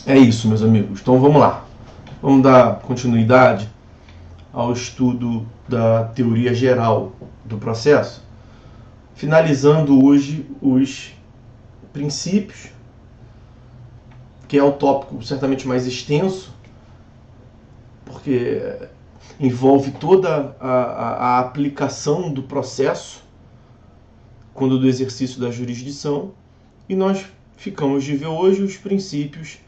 É isso, meus amigos. Então vamos lá. Vamos dar continuidade ao estudo da teoria geral do processo, finalizando hoje os princípios, que é o tópico certamente mais extenso, porque envolve toda a aplicação do processo quando do exercício da jurisdição, e nós ficamos de ver hoje os princípios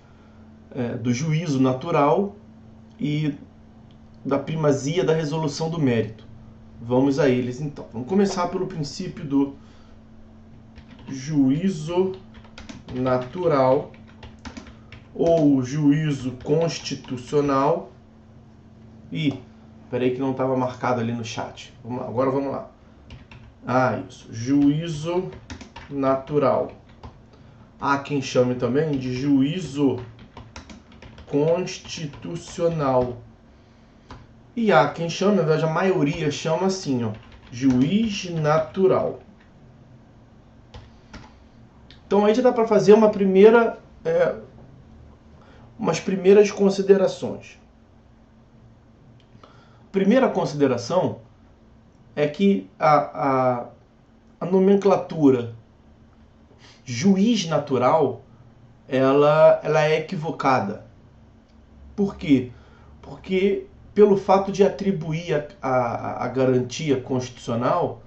do juízo natural e da primazia da resolução do mérito. Vamos a eles então. Vamos começar pelo princípio do juízo natural ou juízo constitucional. Peraí que não estava marcado ali no chat. Vamos lá, agora vamos lá. Isso. Juízo natural. Há quem chame também de juízo constitucional. E há quem chame, na verdade a maioria chama assim, juiz natural. Então aí já dá para fazer umas primeiras considerações. Primeira consideração é que a nomenclatura juiz natural ela é equivocada. Por quê? Porque pelo fato de atribuir a garantia constitucional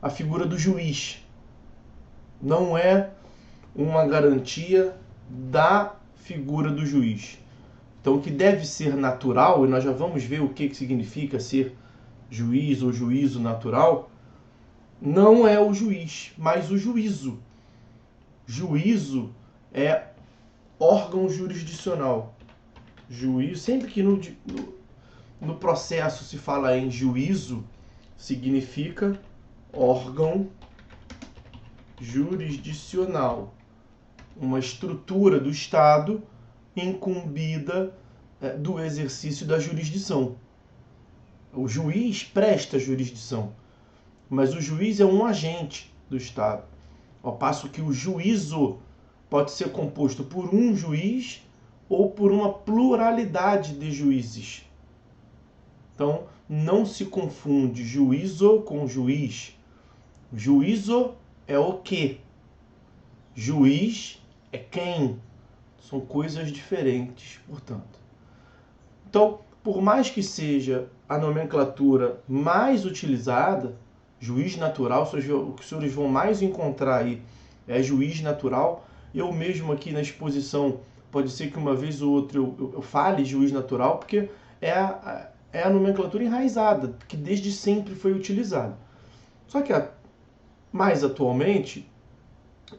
à figura do juiz. Não é uma garantia da figura do juiz. Então, o que deve ser natural, e nós já vamos ver o que significa ser juiz ou juízo natural, não é o juiz, mas o juízo. Juízo é órgão jurisdicional. Juízo, sempre que no processo se fala em juízo, significa órgão jurisdicional. Uma estrutura do Estado incumbida do exercício da jurisdição. O juiz presta jurisdição, mas o juiz é um agente do Estado. Ao passo que o juízo pode ser composto por um juiz ou por uma pluralidade de juízes. Então, não se confunde juízo com juiz. Juízo é o quê? Juiz é quem. São coisas diferentes, portanto. Então, por mais que seja a nomenclatura mais utilizada, juiz natural, o que os senhores vão mais encontrar aí é juiz natural. Eu mesmo aqui na exposição, pode ser que uma vez ou outra eu fale juiz natural, porque é a nomenclatura enraizada, que desde sempre foi utilizada. Só que mais atualmente,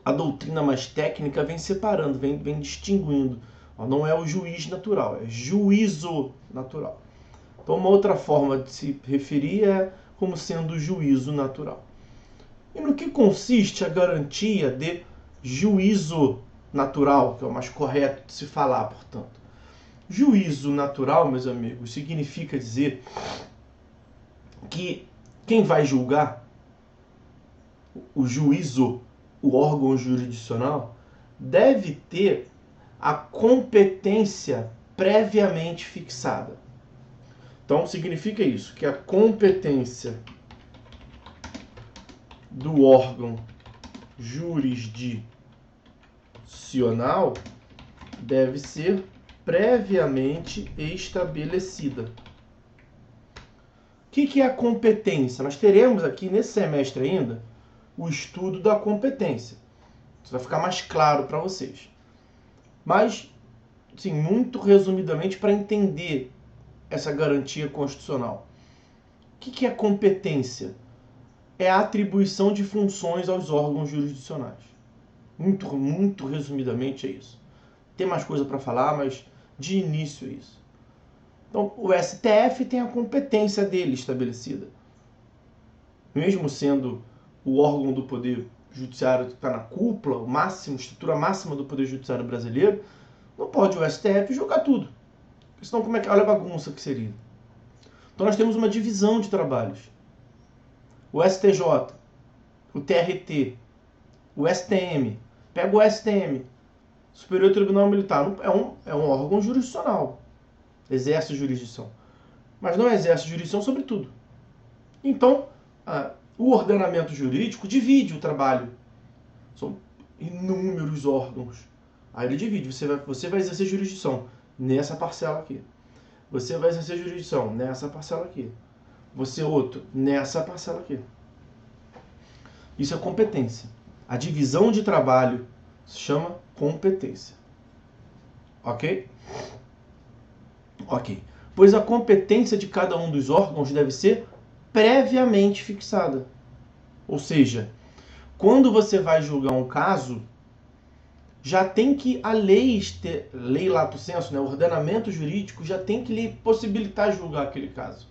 a doutrina mais técnica vem separando, vem distinguindo. Não é o juiz natural, é juízo natural. Então, uma outra forma de se referir é como sendo juízo natural. E no que consiste a garantia de juízo natural, que é o mais correto de se falar, portanto? Juízo natural, meus amigos, significa dizer que quem vai julgar, o juízo, o órgão jurisdicional, deve ter a competência previamente fixada. Então, significa isso, que a competência do órgão jurisdicional deve ser previamente estabelecida. O que é a competência? Nós teremos aqui nesse semestre ainda o estudo da competência. Isso vai ficar mais claro para vocês. Mas, sim, muito resumidamente, para entender essa garantia constitucional. O que é competência? É a atribuição de funções aos órgãos jurisdicionais. Muito resumidamente é isso. Tem mais coisa para falar, mas de início é isso. Então, o STF tem a competência dele estabelecida. Mesmo sendo o órgão do Poder Judiciário que está na cúpula, estrutura máxima do Poder Judiciário brasileiro, não pode o STF jogar tudo. Senão, olha a bagunça que seria. Então, nós temos uma divisão de trabalhos. O STJ, o TRT, o STM. Pega o STM. Superior Tribunal Militar é um órgão jurisdicional, exerce jurisdição, mas não exerce jurisdição sobre tudo. Então, o ordenamento jurídico divide o trabalho. São inúmeros órgãos. Aí ele divide. Você vai exercer jurisdição nessa parcela aqui. Você vai exercer jurisdição nessa parcela aqui. Você outro nessa parcela aqui. Isso é competência. A divisão de trabalho se chama competência. Ok? Ok. Pois a competência de cada um dos órgãos deve ser previamente fixada. Ou seja, quando você vai julgar um caso, já tem que a lei lato sensu, né, o ordenamento jurídico, já tem que lhe possibilitar julgar aquele caso.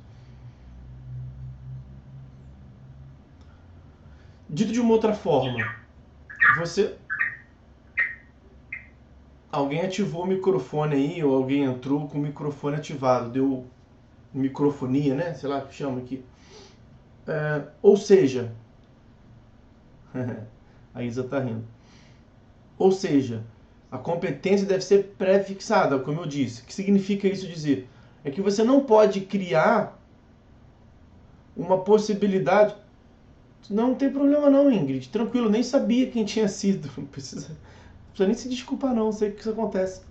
Dito de uma outra forma, alguém ativou o microfone aí, ou alguém entrou com o microfone ativado, deu microfonia, né? Sei lá o que chama aqui. Ou seja, a Isa tá rindo. Ou seja, a competência deve ser pré-fixada, como eu disse. O que significa isso dizer? É que você não pode criar uma possibilidade. Não tem problema não, Ingrid. Tranquilo, nem sabia quem tinha sido. Não precisa nem se desculpar não, sei que isso acontece.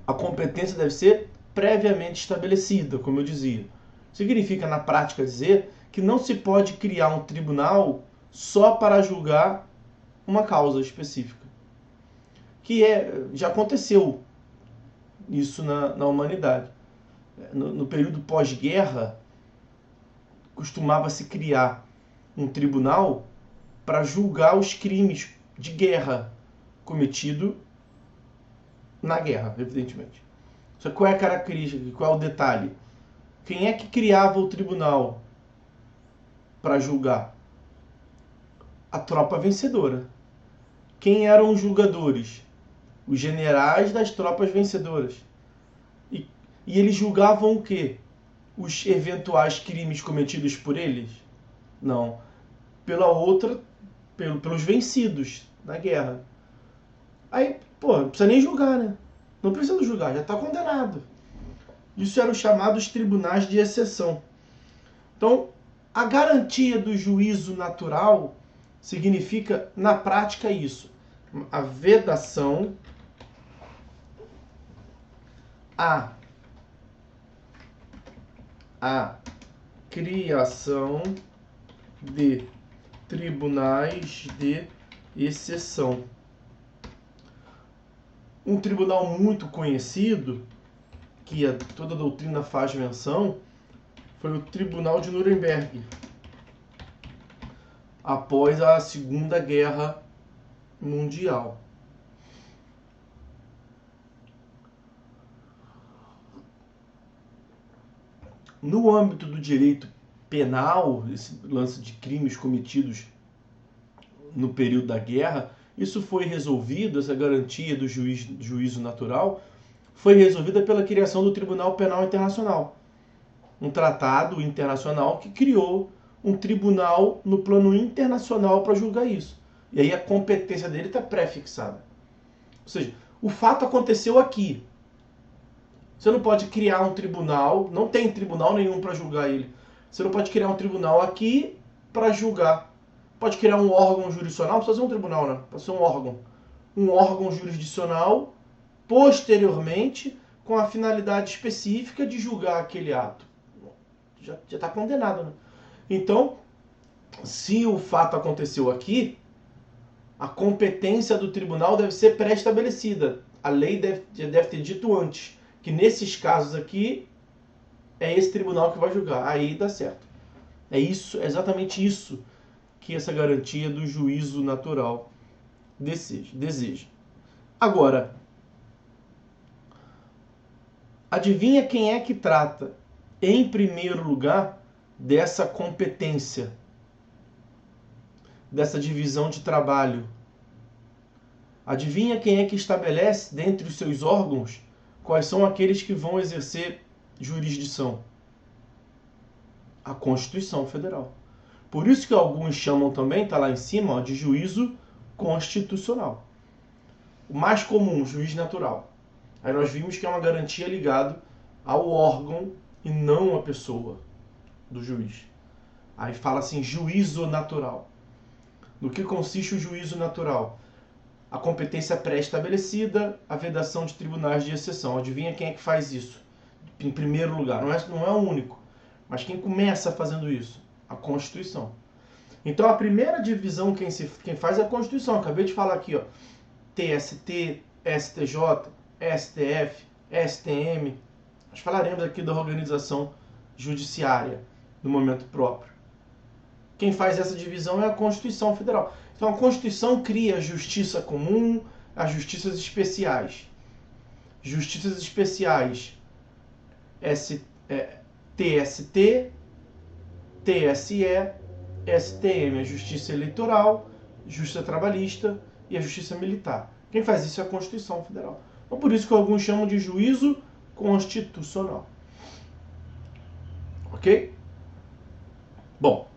A competência deve ser previamente estabelecida, como eu dizia. Significa, na prática, dizer que não se pode criar um tribunal só para julgar uma causa específica. Já aconteceu isso na humanidade. No período pós-guerra, costumava-se criar um tribunal para julgar os crimes de guerra cometidos na guerra, evidentemente. Só que qual é a característica, qual é o detalhe? Quem é que criava o tribunal para julgar? A tropa vencedora. Quem eram os julgadores? Os generais das tropas vencedoras. E eles julgavam o quê? Os eventuais crimes cometidos por eles? Não. Pelos vencidos na guerra. Aí, não precisa nem julgar, né? Não precisa julgar, já está condenado. Isso eram os chamados tribunais de exceção. Então, a garantia do juízo natural significa, na prática, isso. A vedação, a criação de tribunais de exceção. Um tribunal muito conhecido, que toda a doutrina faz menção, foi o Tribunal de Nuremberg, após a Segunda Guerra Mundial. No âmbito do direito penal, esse lance de crimes cometidos no período da guerra, isso foi resolvido, essa garantia do juízo natural, foi resolvida pela criação do Tribunal Penal Internacional. Um tratado internacional que criou um tribunal no plano internacional para julgar isso. E aí a competência dele está pré-fixada. Ou seja, o fato aconteceu aqui. Você não pode criar um tribunal, não tem tribunal nenhum para julgar ele. Você não pode criar um tribunal aqui para julgar. Pode criar um órgão jurisdicional, não precisa ser um tribunal, né? Pode ser um órgão. Um órgão jurisdicional, posteriormente, com a finalidade específica de julgar aquele ato. Já está condenado, né? Então, se o fato aconteceu aqui, a competência do tribunal deve ser pré-estabelecida. A lei já deve ter dito antes que nesses casos aqui é esse tribunal que vai julgar. Aí dá certo. É exatamente isso que essa garantia do juízo natural deseja. Agora, adivinha quem é que trata, em primeiro lugar, dessa competência, dessa divisão de trabalho? Adivinha quem é que estabelece, dentre os seus órgãos, quais são aqueles que vão exercer jurisdição? A Constituição Federal. Por isso que alguns chamam também, está lá em cima, de juízo constitucional. O mais comum, juiz natural. Aí nós vimos que é uma garantia ligada ao órgão e não à pessoa do juiz. Aí fala assim, juízo natural. No que consiste o juízo natural? A competência pré-estabelecida, a vedação de tribunais de exceção. Adivinha quem é que faz isso? Em primeiro lugar, não é o único, mas quem começa fazendo isso? A Constituição. Então a primeira divisão quem faz é a Constituição. Acabei de falar aqui, ó, TST, STJ, STF, STM. Nós falaremos aqui da organização judiciária no momento próprio. Quem faz essa divisão é a Constituição Federal. Então a Constituição cria a justiça comum, as justiças especiais. Justiças especiais, TST, TSE, STM, a Justiça Eleitoral, Justiça Trabalhista e a Justiça Militar. Quem faz isso é a Constituição Federal. Então, por isso que alguns chamam de juízo constitucional. Ok? Bom,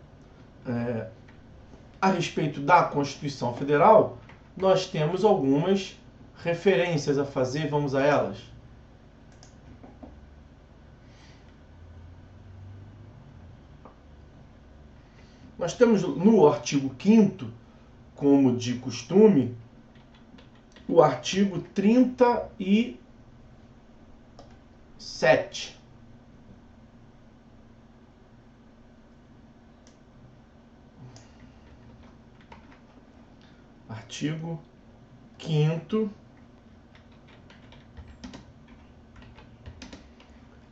a respeito da Constituição Federal, nós temos algumas referências a fazer, vamos a elas. Nós temos no artigo 5º, como de costume, o artigo 37. Artigo 5º,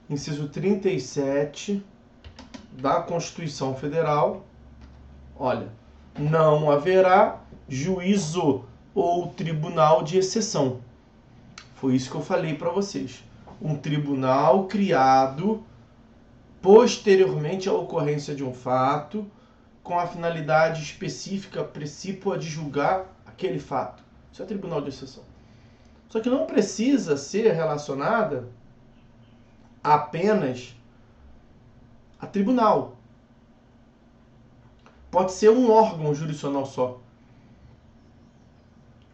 inciso 37 da Constituição Federal. Olha, não haverá juízo ou tribunal de exceção. Foi isso que eu falei para vocês. Um tribunal criado posteriormente à ocorrência de um fato, com a finalidade específica, precípua de julgar aquele fato. Isso é tribunal de exceção. Só que não precisa ser relacionada apenas a tribunal. Pode ser um órgão jurisdicional só.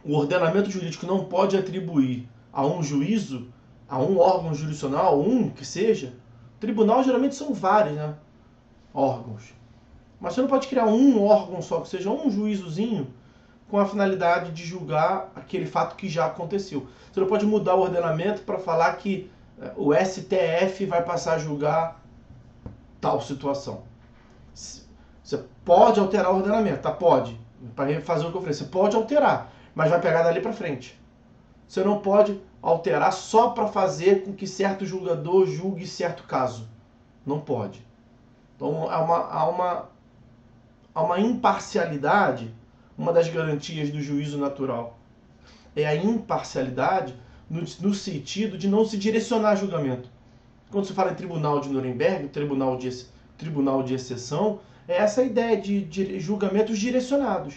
O ordenamento jurídico não pode atribuir a um juízo, a um órgão jurisdicional, que seja. Tribunal geralmente são vários, né? Órgãos. Mas você não pode criar um órgão só, que seja um juízozinho, com a finalidade de julgar aquele fato que já aconteceu. Você não pode mudar o ordenamento para falar que o STF vai passar a julgar tal situação. Você pode alterar o ordenamento, tá? Pode. Para fazer o que eu falei, você pode alterar, mas vai pegar dali para frente. Você não pode alterar só para fazer com que certo julgador julgue certo caso. Não pode. Então há uma imparcialidade. Uma das garantias do juízo natural é a imparcialidade no sentido de não se direcionar a julgamento. Quando se fala em tribunal de Nuremberg, tribunal de exceção, é essa ideia de julgamentos direcionados.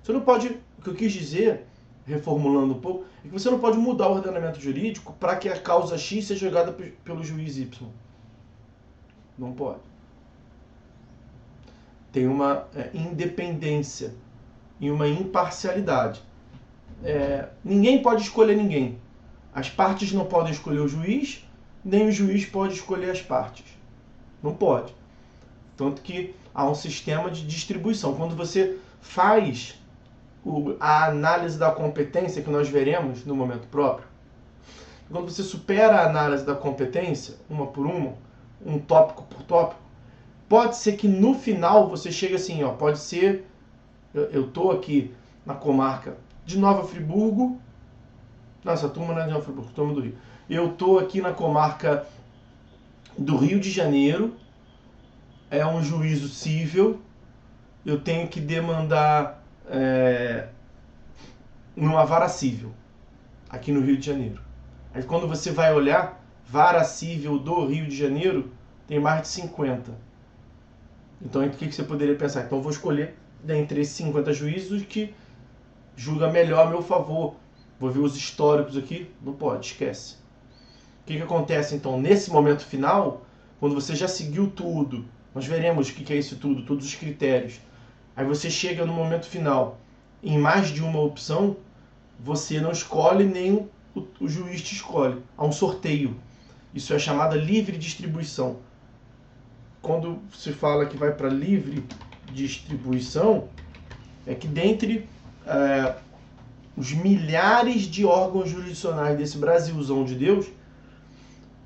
Você não pode, o que eu quis dizer, reformulando um pouco, é que você não pode mudar o ordenamento jurídico para que a causa X seja julgada pelo juiz Y. Não pode. Tem uma independência e uma imparcialidade. Ninguém pode escolher ninguém. As partes não podem escolher o juiz, nem o juiz pode escolher as partes. Não pode. Tanto que há um sistema de distribuição. Quando você faz a análise da competência, que nós veremos no momento próprio, quando você supera a análise da competência, uma por uma, um tópico por tópico, pode ser que no final você chegue assim, ó, pode ser, eu estou aqui na comarca de Nova Friburgo, nossa, turma não é de Nova Friburgo, turma do Rio. Eu estou aqui na comarca do Rio de Janeiro, é um juízo cível, eu tenho que demandar numa vara cível, aqui no Rio de Janeiro. Aí quando você vai olhar, vara cível do Rio de Janeiro tem mais de 50. Então, o que você poderia pensar? Então, eu vou escolher dentre esses 50 juízes que julga melhor a meu favor. Vou ver os históricos aqui. Não pode, esquece. O que acontece, então, nesse momento final, quando você já seguiu tudo, nós veremos o que é isso tudo, todos os critérios. Aí você chega no momento final em mais de uma opção, você não escolhe nem o juiz te escolhe. Há um sorteio. Isso é chamada livre distribuição. Quando se fala que vai para livre distribuição, é que dentre os milhares de órgãos jurisdicionais desse Brasilzão de Deus,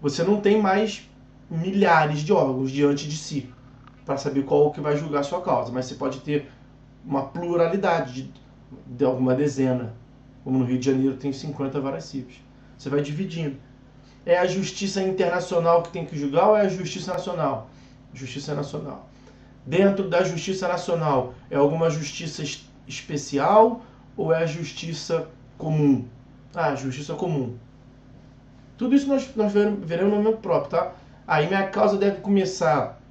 você não tem mais milhares de órgãos diante de si para saber qual que vai julgar a sua causa, mas você pode ter uma pluralidade de alguma dezena, como no Rio de Janeiro tem 50 varas cíveis. Você vai dividindo. É a justiça internacional que tem que julgar ou é a justiça nacional? Justiça nacional. Dentro da justiça nacional, é alguma justiça especial ou é a justiça comum? Ah, justiça comum. Tudo isso nós veremos no momento próprio, tá? Aí minha causa deve começar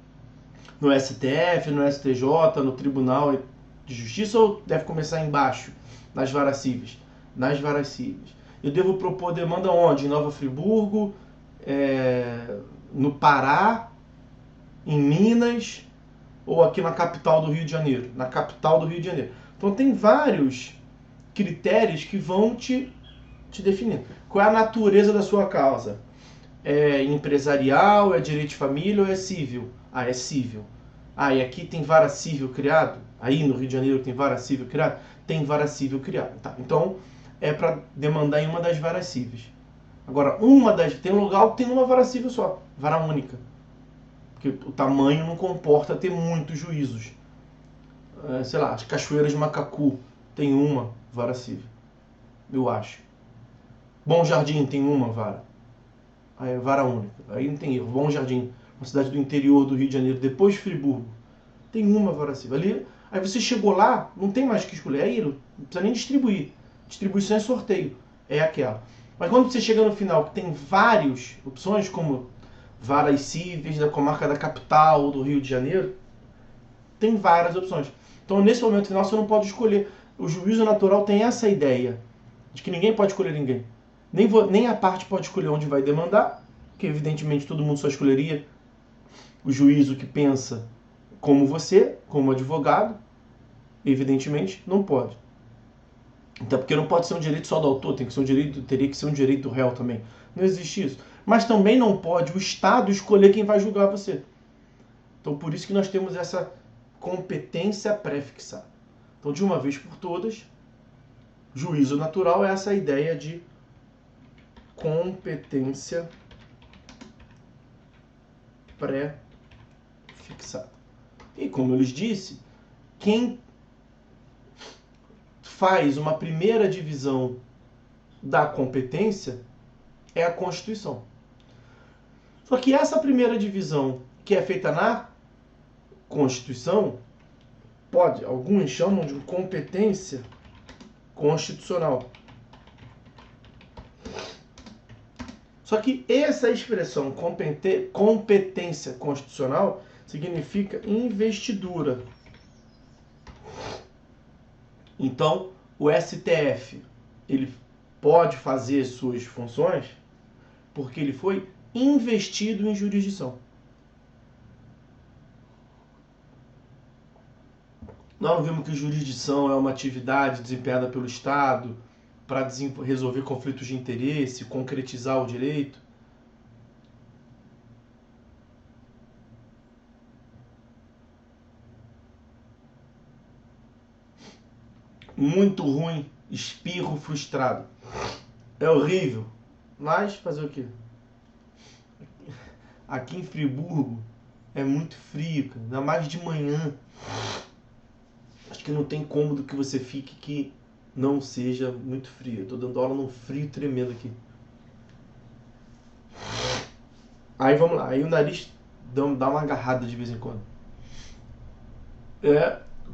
no STF, no STJ, no Tribunal de Justiça ou deve começar embaixo, nas varas cíveis? Nas varas cíveis. Eu devo propor demanda onde? Em Nova Friburgo, no Pará, em Minas ou aqui na capital do Rio de Janeiro? Na capital do Rio de Janeiro. Então tem vários critérios que vão te definir. Qual é a natureza da sua causa? É empresarial, é direito de família ou é civil? Ah, é civil. Ah, e aqui tem vara civil criado? Aí no Rio de Janeiro tem vara civil criado? Tem vara civil criada. Tá. Então é para demandar em uma das varas cíveis. Agora, tem um lugar que tem uma vara civil só, vara única. Porque o tamanho não comporta ter muitos juízos. Sei lá, as Cachoeiras de Macacu tem uma vara civil, eu acho. Bom Jardim tem uma vara. Aí é vara única. Aí não tem erro. Bom Jardim, uma cidade do interior do Rio de Janeiro, depois de Friburgo, tem uma vara civil. Ali, aí você chegou lá, não tem mais o que escolher. Aí não precisa nem distribuir. Distribuição é sorteio. É aquela. Mas quando você chega no final, que tem várias opções, como varas cíveis da comarca da capital, do Rio de Janeiro, tem várias opções. Então, nesse momento final, você não pode escolher. O juízo natural tem essa ideia de que ninguém pode escolher ninguém. Nem a parte pode escolher onde vai demandar, que evidentemente todo mundo só escolheria o juízo que pensa como você, como advogado. Evidentemente, não pode. Então, porque não pode ser um direito só do autor, teria que ser um direito do réu também. Não existe isso. Mas também não pode o Estado escolher quem vai julgar você. Então, por isso que nós temos essa competência pré-fixada. Então, de uma vez por todas, juízo natural é essa ideia de competência pré-fixada. E como eu lhes disse, quem faz uma primeira divisão da competência é a Constituição. Só que essa primeira divisão que é feita na Constituição, alguns chamam de competência constitucional. Só que essa expressão competência constitucional significa investidura. Então, o STF, ele pode fazer suas funções porque ele foi investido em jurisdição. Nós não vimos que jurisdição é uma atividade desempenhada pelo Estado para resolver conflitos de interesse, concretizar o direito. Muito ruim, espirro frustrado. É horrível, mas fazer o quê? Aqui em Friburgo é muito frio, cara. Ainda mais de manhã. Acho que não tem cômodo que você fique que não seja muito frio. Eu tô dando aula num frio tremendo aqui. Aí vamos lá. Aí o nariz dá uma agarrada de vez em quando.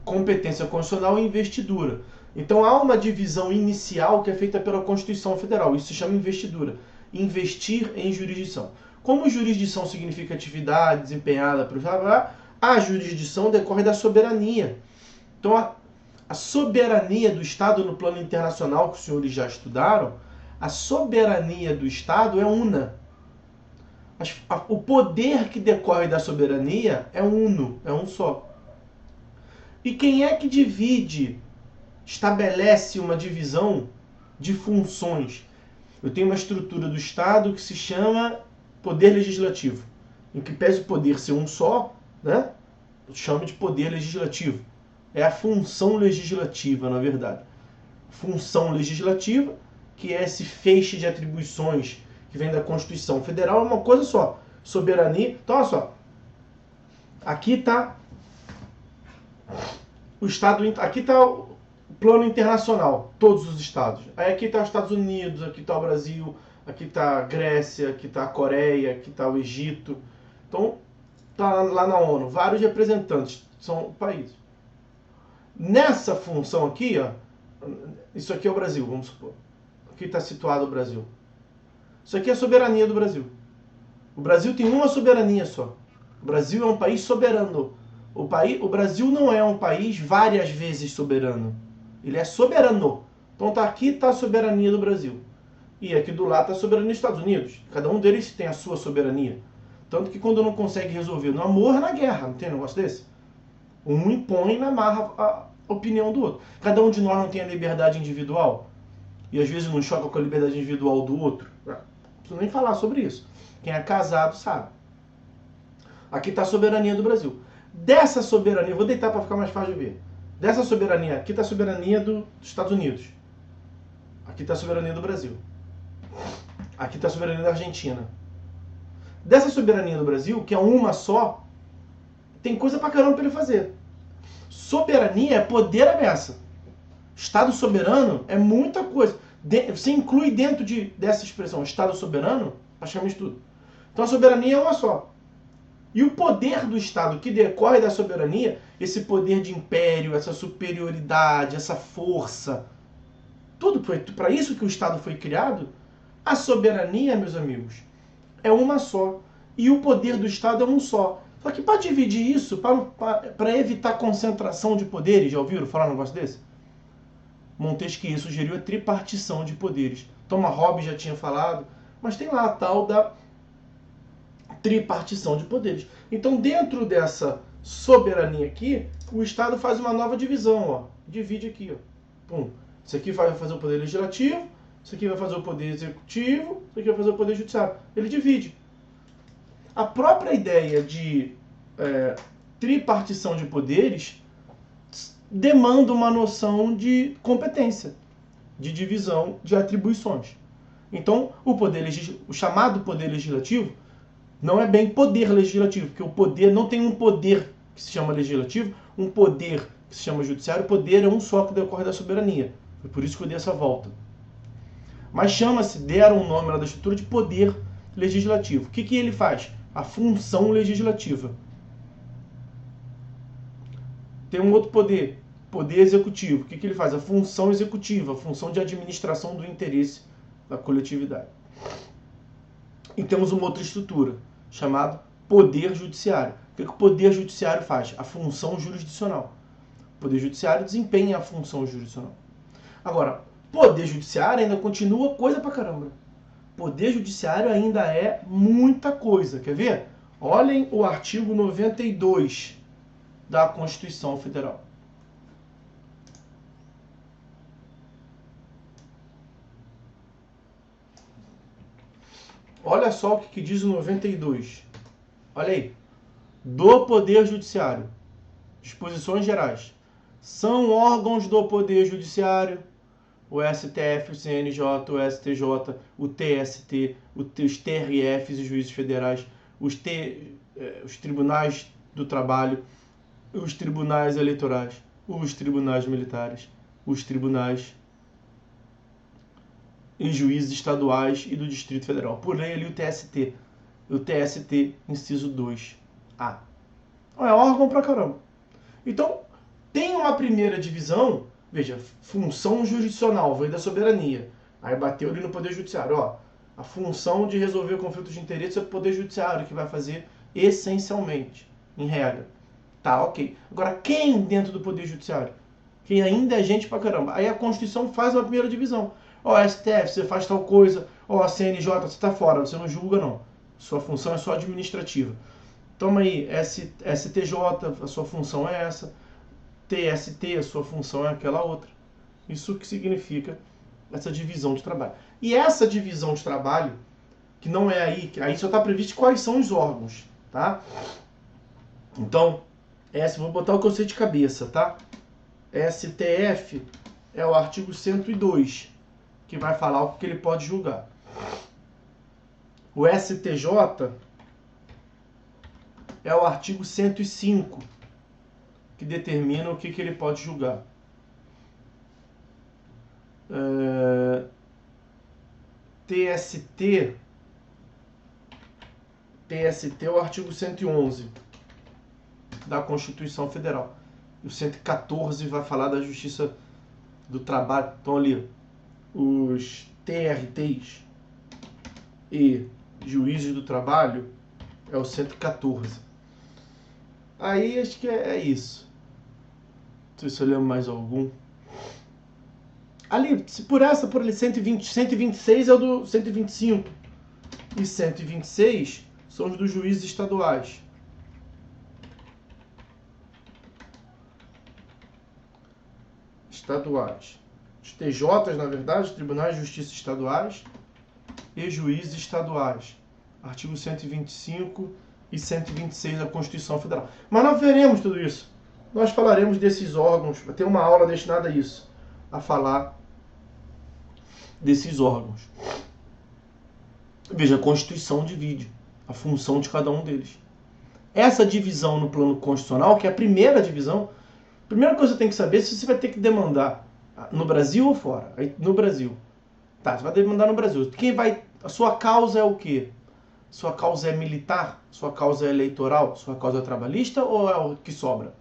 Competência constitucional e investidura. Então há uma divisão inicial que é feita pela Constituição Federal. Isso se chama investidura. Investir em jurisdição. Como jurisdição significa atividade desempenhada por... a jurisdição decorre da soberania. Então a soberania do Estado no plano internacional, que os senhores já estudaram, a soberania do Estado é una. O poder que decorre da soberania é uno, é um só. E quem é que divide estabelece uma divisão de funções. Eu tenho uma estrutura do Estado que se chama poder legislativo, em que pese o poder ser um só, né? Eu chamo de poder legislativo. É a função legislativa, na verdade. Função legislativa, que é esse feixe de atribuições que vem da Constituição Federal, é uma coisa só. Soberania. Então, olha só. Aqui está o Estado, aqui está o plano internacional, todos os estados. Aí aqui está os Estados Unidos, aqui está o Brasil, aqui está a Grécia, aqui está a Coreia, aqui está o Egito. Então, está lá na ONU, vários representantes, são países. Nessa função aqui, ó, isso aqui é o Brasil, vamos supor. Aqui está situado o Brasil. Isso aqui é a soberania do Brasil. O Brasil tem uma soberania só. O Brasil é um país soberano. O Brasil não é um país várias vezes soberano. Ele é soberano. Então tá aqui está a soberania do Brasil. E aqui do lado está a soberania dos Estados Unidos. Cada um deles tem a sua soberania. Tanto que quando não consegue resolver no amor, é na guerra. Não tem um negócio desse? Um impõe e amarra a opinião do outro. Cada um de nós não tem a liberdade individual. E às vezes não choca com a liberdade individual do outro. Não preciso nem falar sobre isso. Quem é casado sabe. Aqui está a soberania do Brasil. Dessa soberania, vou deitar para ficar mais fácil de ver. Dessa soberania, aqui está a soberania dos Estados Unidos. Aqui está a soberania do Brasil. Aqui está a soberania da Argentina. Dessa soberania do Brasil, que é uma só, tem coisa pra caramba para ele fazer. Soberania é poder à beça. Estado soberano é muita coisa. Você inclui dentro dessa expressão Estado soberano, praticamente tudo. Então a soberania é uma só. E o poder do Estado que decorre da soberania, esse poder de império, essa superioridade, essa força, tudo para isso que o Estado foi criado, a soberania, meus amigos, é uma só. E o poder do Estado é um só. Só que para dividir isso, para evitar concentração de poderes, já ouviram falar um negócio desse? Montesquieu sugeriu a tripartição de poderes. Thomas Hobbes já tinha falado, mas tem lá a tal da tripartição de poderes. Então, dentro dessa soberania aqui, o Estado faz uma nova divisão, ó. Divide aqui, ó. Pum. Isso aqui vai fazer o poder legislativo, isso aqui vai fazer o poder executivo, isso aqui vai fazer o poder judiciário. Ele divide. A própria ideia de tripartição de poderes demanda uma noção de competência, de divisão de atribuições. Então, o chamado poder legislativo não é bem poder legislativo, porque o poder não tem um poder que se chama legislativo, um poder que se chama judiciário. O poder é um só que decorre da soberania. Foi por isso que eu dei essa volta. Mas deram o nome lá da estrutura de poder legislativo. O que ele faz? A função legislativa. Tem um outro poder, poder executivo. O que ele faz? A função executiva, a função de administração do interesse da coletividade. E temos uma outra estrutura, chamada poder judiciário. O que o poder judiciário faz? A função jurisdicional. O poder judiciário desempenha a função jurisdicional. Agora, poder judiciário ainda continua coisa pra caramba. Poder judiciário ainda é muita coisa. Quer ver? Olhem o artigo 92 da Constituição Federal. Olha só o que diz o 92. Olha aí. Do Poder Judiciário. Disposições gerais. São órgãos do Poder Judiciário o STF, o CNJ, o STJ, o TST, os TRFs e juízes federais, os tribunais do trabalho, os tribunais eleitorais, os tribunais militares, os tribunais e juízes estaduais e do Distrito Federal. Por lei ali o TST, inciso 2A. É órgão pra caramba. Então, tem uma primeira divisão, veja, função jurisdicional, veio da soberania. Aí bateu ali no Poder Judiciário. Ó, a função de resolver conflitos de interesse é o Poder Judiciário que vai fazer essencialmente, em regra. Tá, ok. Agora, quem dentro do Poder Judiciário? Quem ainda é gente pra caramba. Aí a Constituição faz uma primeira divisão. Ó, STF, você faz tal coisa. Ó, CNJ, você tá fora, você não julga não. Sua função é só administrativa. Toma aí, STJ, a sua função é essa. TST, a sua função é aquela outra. Isso que significa essa divisão de trabalho. E essa divisão de trabalho, que não é aí só está previsto quais são os órgãos, tá? Então, vou botar o que eu sei de cabeça, tá? STF é o artigo 102, que vai falar o que ele pode julgar. O STJ é o artigo 105, que determina o que ele pode julgar. TST é o artigo 111 da Constituição Federal. E o 114 vai falar da Justiça do Trabalho. Então ali, os TRTs e Juízes do Trabalho é o 114. Aí acho que é isso. Não sei se eu lembro mais algum. Ali, por ali, 126 é o do 125. E 126 são os dos juízes estaduais. Os TJs, na verdade, os Tribunais de Justiça Estaduais e juízes estaduais. Artigo 125 e 126 da Constituição Federal. Mas nós veremos tudo isso. Nós falaremos desses órgãos. Vai ter uma aula destinada a isso. A falar desses órgãos. Veja, a Constituição divide a função de cada um deles. Essa divisão no plano constitucional, que é a primeira divisão, a primeira coisa que você tem que saber é se você vai ter que demandar no Brasil ou fora. Aí, no Brasil. Tá, você vai demandar no Brasil. A sua causa é o quê? Sua causa é militar? Sua causa é eleitoral? Sua causa é trabalhista ou é o que sobra?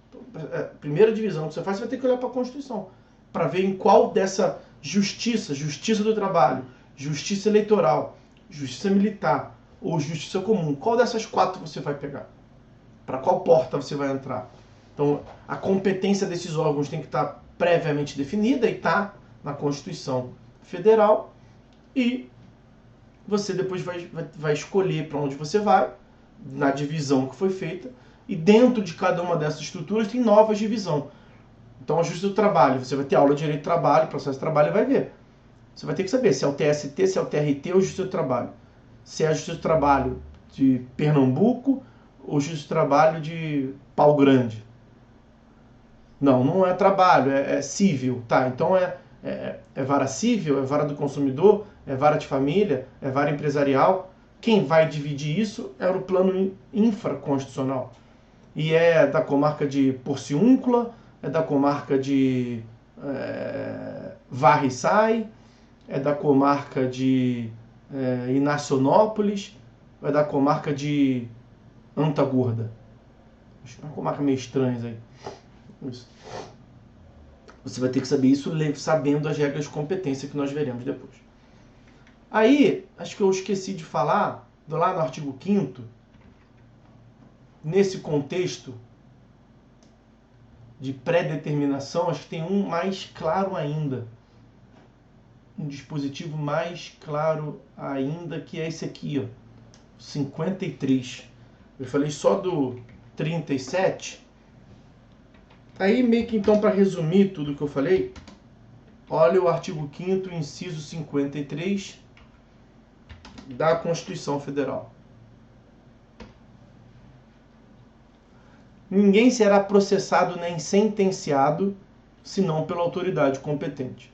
Então, a primeira divisão que você faz, você vai ter que olhar para a Constituição. Para ver em qual dessa justiça do trabalho, justiça eleitoral, justiça militar ou justiça comum, qual dessas quatro você vai pegar? Para qual porta você vai entrar? Então, a competência desses órgãos tem que estar previamente definida e está na Constituição Federal. E você depois vai escolher para onde você vai, na divisão que foi feita. E dentro de cada uma dessas estruturas tem novas divisões. Então, a Justiça do Trabalho, você vai ter aula de Direito do Trabalho, Processo de Trabalho, e vai ver. Você vai ter que saber se é o TST, se é o TRT ou Justiça do Trabalho. Se é a Justiça do Trabalho de Pernambuco ou Justiça do Trabalho de Pau Grande. Não é trabalho, é civil, tá? Então é vara civil, é vara do consumidor, é vara de família, é vara empresarial. Quem vai dividir isso é o plano infraconstitucional. E é da comarca de Porciúncula, é da comarca de Varre e Sai, é da comarca de Inacionópolis, é da comarca de Antagorda. Uma comarca meio estranha aí. Isso. Você vai ter que saber isso sabendo as regras de competência que nós veremos depois. Aí, acho que eu esqueci de falar, lá no artigo 5º, nesse contexto de pré-determinação, acho que tem um mais claro ainda. Um dispositivo mais claro ainda, que é esse aqui, ó, 53. Eu falei só do 37. Aí, meio que então, para resumir tudo que eu falei, olha o artigo 5º, inciso 53 da Constituição Federal. Ninguém será processado nem sentenciado, senão pela autoridade competente.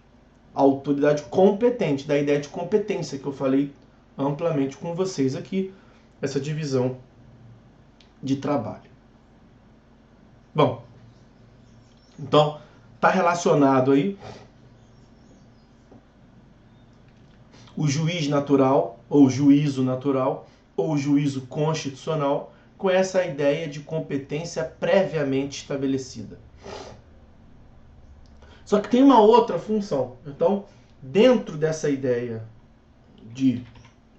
A autoridade competente, da ideia de competência que eu falei amplamente com vocês aqui, essa divisão de trabalho. Bom, então, está relacionado aí o juiz natural, ou juízo natural, ou juízo constitucional, com essa ideia de competência previamente estabelecida. Só que tem uma outra função. Então, dentro dessa ideia de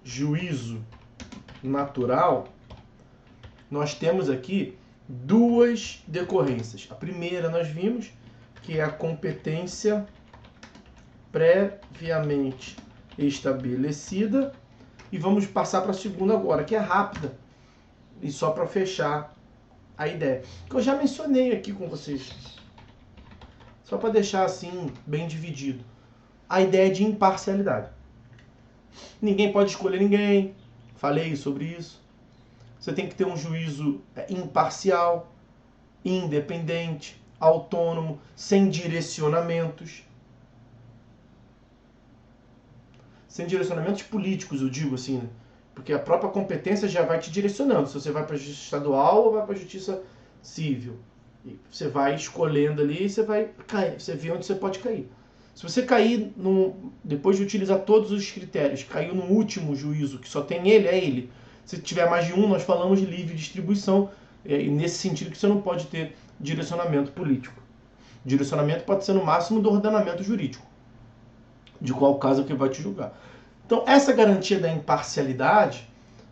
juízo natural, nós temos aqui duas decorrências. A primeira nós vimos, que é a competência previamente estabelecida, e vamos passar para a segunda agora, que é rápida, e só para fechar a ideia, que eu já mencionei aqui com vocês. Só para deixar assim bem dividido. A ideia de imparcialidade. Ninguém pode escolher ninguém. Falei sobre isso. Você tem que ter um juízo imparcial, independente, autônomo, sem direcionamentos. Sem direcionamentos políticos, eu digo assim, né? Porque a própria competência já vai te direcionando. Se você vai para a justiça estadual ou vai para a justiça civil. E você vai escolhendo ali e você vai cair. Você vê onde você pode cair. Se você cair, depois de utilizar todos os critérios, caiu no último juízo, que só tem ele, é ele. Se tiver mais de um, nós falamos de livre distribuição. E nesse sentido que você não pode ter direcionamento político. Direcionamento pode ser no máximo do ordenamento jurídico. De qual caso que vai te julgar. Então, essa garantia da imparcialidade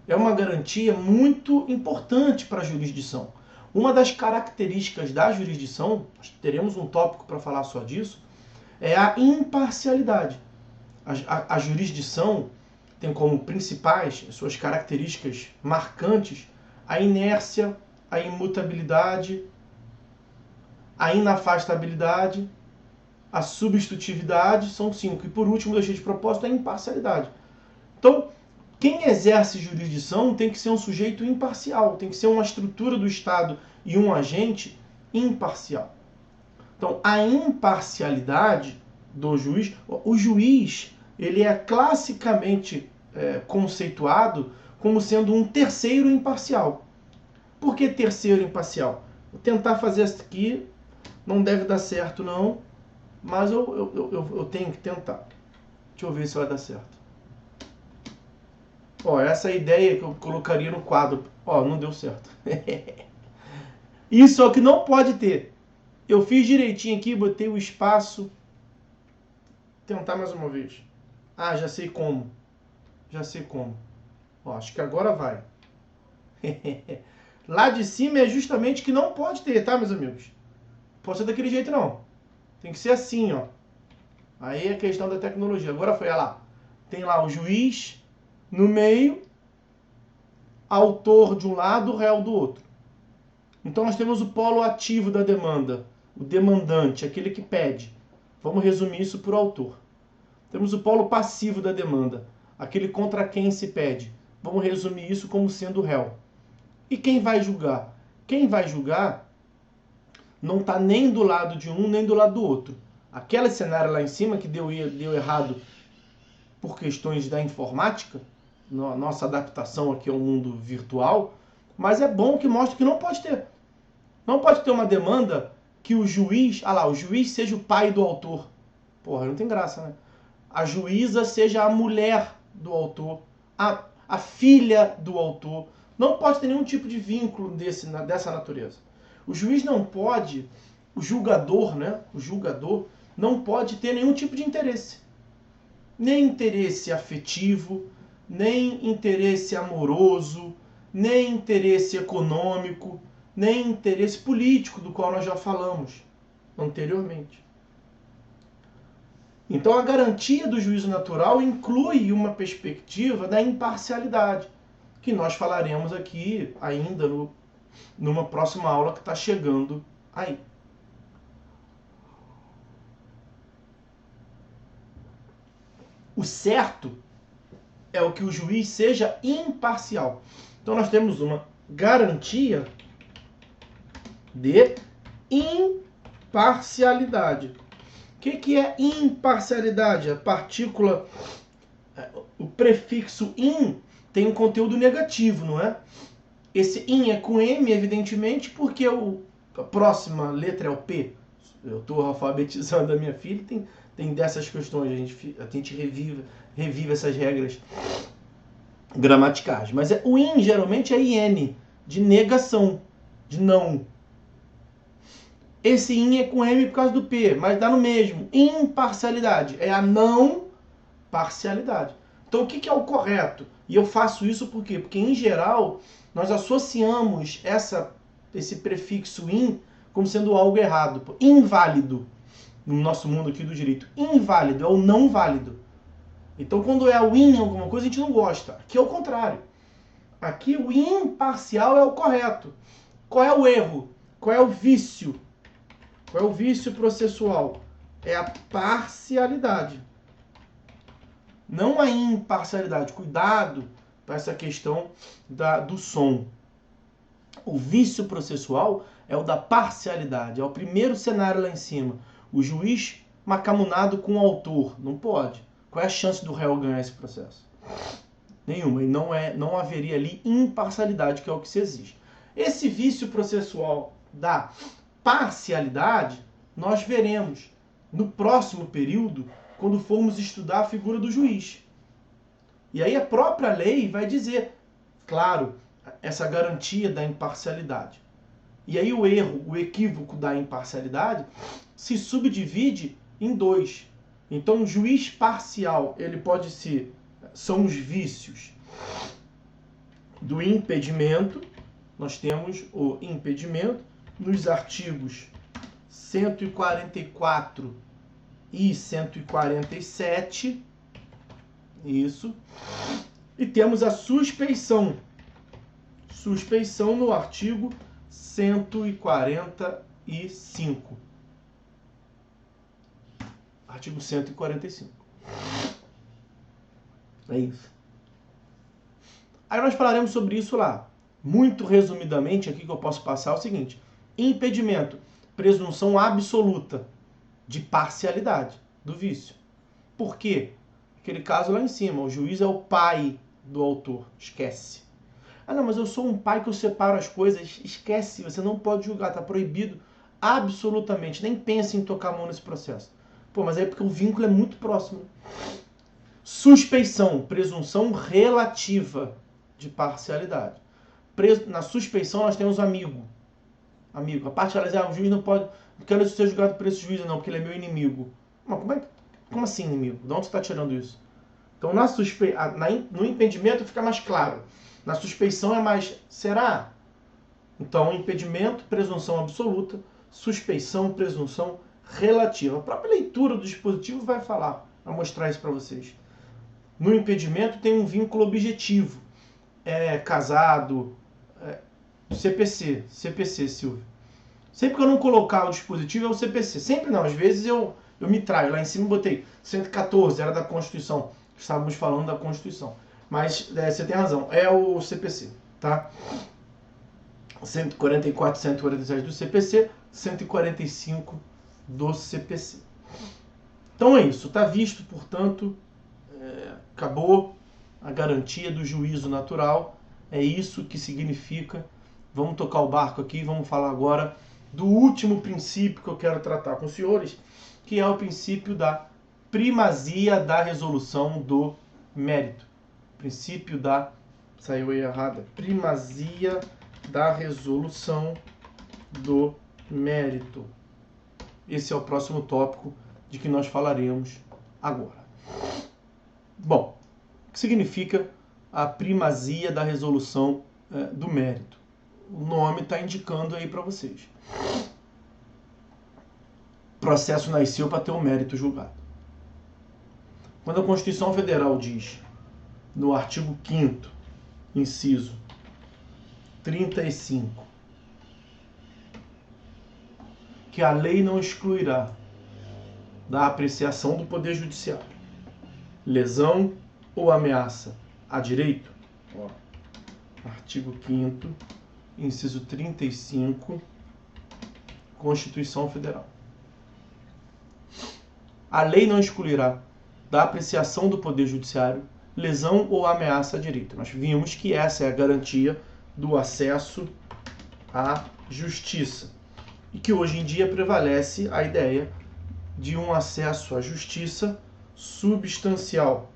é uma garantia muito importante para a jurisdição. Uma das características da jurisdição, nós teremos um tópico para falar só disso, é a imparcialidade. A jurisdição tem como principais, suas características marcantes, a inércia, a imutabilidade, a inafastabilidade, a substitutividade, são 5. E por último, deixei de propósito, a imparcialidade. Então, quem exerce jurisdição tem que ser um sujeito imparcial, tem que ser uma estrutura do Estado e um agente imparcial. Então, a imparcialidade do juiz, o juiz, ele é classicamente conceituado como sendo um terceiro imparcial. Por que terceiro imparcial? Vou tentar fazer isso aqui, não deve dar certo não, mas eu tenho que tentar. Deixa eu ver se vai dar certo. Ó, essa é a ideia que eu colocaria no quadro. Ó, não deu certo. Isso é o que não pode ter. Eu fiz direitinho aqui, botei o espaço. Tentar mais uma vez. Ah, já sei como. Já sei como. Ó, acho que agora vai. Lá de cima é justamente que não pode ter, tá, meus amigos? Pode ser daquele jeito não. Tem que ser assim, ó. Aí é questão da tecnologia. Agora foi, olha lá. Tem lá o juiz no meio, autor de um lado, réu do outro. Então nós temos o polo ativo da demanda, o demandante, aquele que pede. Vamos resumir isso por autor. Temos o polo passivo da demanda, aquele contra quem se pede. Vamos resumir isso como sendo réu. E quem vai julgar? Quem vai julgar não está nem do lado de um, nem do lado do outro. Aquele cenário lá em cima que deu errado por questões da informática, nossa adaptação aqui ao mundo virtual, mas é bom que mostre que não pode ter. Não pode ter uma demanda que o juiz, o juiz seja o pai do autor. Porra, não tem graça, né? A juíza seja a mulher do autor, a filha do autor. Não pode ter nenhum tipo de vínculo dessa natureza. O juiz não pode, o julgador, né? O julgador não pode ter nenhum tipo de interesse. Nem interesse afetivo, nem interesse amoroso, nem interesse econômico, nem interesse político, do qual nós já falamos anteriormente. Então a garantia do juízo natural inclui uma perspectiva da imparcialidade, que nós falaremos aqui ainda numa próxima aula que está chegando aí. O certo é o que o juiz seja imparcial. Então nós temos uma garantia de imparcialidade. O que é imparcialidade? A partícula, o prefixo in tem um conteúdo negativo, não é? Esse in é com M, evidentemente, porque a próxima letra é o P. Eu estou alfabetizando a minha filha, tem dessas questões, a gente revive essas regras gramaticais. Mas o in geralmente é IN, de negação, de não. Esse in é com M por causa do P, mas dá no mesmo. Imparcialidade é a não parcialidade. Então o que é o correto? E eu faço isso por quê? Porque em geral nós associamos esse prefixo in como sendo algo errado, inválido. No nosso mundo aqui do direito, inválido é o não válido. Então quando é o in alguma coisa a gente não gosta. Aqui é o contrário. Aqui o imparcial é o correto. Qual é o erro? Qual é o vício? Qual é o vício processual? É a parcialidade. Não a imparcialidade. Cuidado para essa questão do som. O vício processual é o da parcialidade. É o primeiro cenário lá em cima. O juiz macamunado com o autor. Não pode. Qual é a chance do réu ganhar esse processo? Nenhuma. E não haveria ali imparcialidade, que é o que se exige. Esse vício processual da parcialidade, nós veremos no próximo período, quando formos estudar a figura do juiz. E aí a própria lei vai dizer, claro, essa garantia da imparcialidade. E aí o erro, o equívoco da imparcialidade se subdivide em dois. Então o juiz parcial, ele pode ser, são os vícios do impedimento. Nós temos o impedimento nos artigos 144 e 147, isso. E temos a suspeição. Suspeição no artigo 145. Artigo 145. É isso. Aí nós falaremos sobre isso lá. Muito resumidamente, aqui que eu posso passar é o seguinte. Impedimento. Presunção absoluta de parcialidade do vício. Por quê? Aquele caso lá em cima, o juiz é o pai do autor. Esquece. Ah, não, mas eu sou um pai que eu separo as coisas. Esquece, você não pode julgar, está proibido absolutamente. Nem pense em tocar a mão nesse processo. Pô, mas é porque o vínculo é muito próximo. Suspeição, presunção relativa de parcialidade. Na suspeição nós temos amigo. A parte ela diz, o juiz não pode, não quero ser julgado por esse juiz não, porque ele é meu inimigo. Mas como assim inimigo? De onde você está tirando isso? Então no impedimento fica mais claro. Na suspeição é mais, será? Então impedimento, presunção absoluta, suspeição, presunção relativa. A própria leitura do dispositivo vai mostrar isso para vocês. No impedimento tem um vínculo objetivo. Casado, CPC, Silvio. Sempre que eu não colocar o dispositivo é o CPC. Sempre não, às vezes eu me traio. Lá em cima eu botei 114, era da Constituição. Estávamos falando da Constituição. Mas você tem razão, é o CPC, tá? 144, 147 do CPC, 145 do CPC. Então é isso, está visto, portanto, acabou a garantia do juízo natural. É isso que significa. Vamos tocar o barco aqui e vamos falar agora do último princípio que eu quero tratar com os senhores, que é o princípio da primazia da resolução do mérito. Princípio da... Saiu aí errada. Primazia da resolução do mérito. Esse é o próximo tópico de que nós falaremos agora. Bom, o que significa a primazia da resolução do mérito? O nome está indicando aí para vocês. O processo nasceu para ter um mérito julgado. Quando a Constituição Federal diz, no artigo 5º, inciso 35, que a lei não excluirá da apreciação do Poder Judiciário lesão ou ameaça a direito, artigo 5º, inciso 35, Constituição Federal. A lei não excluirá da apreciação do Poder Judiciário lesão ou ameaça a direito. Nós vimos que essa é a garantia do acesso à justiça. E que hoje em dia prevalece a ideia de um acesso à justiça substancial,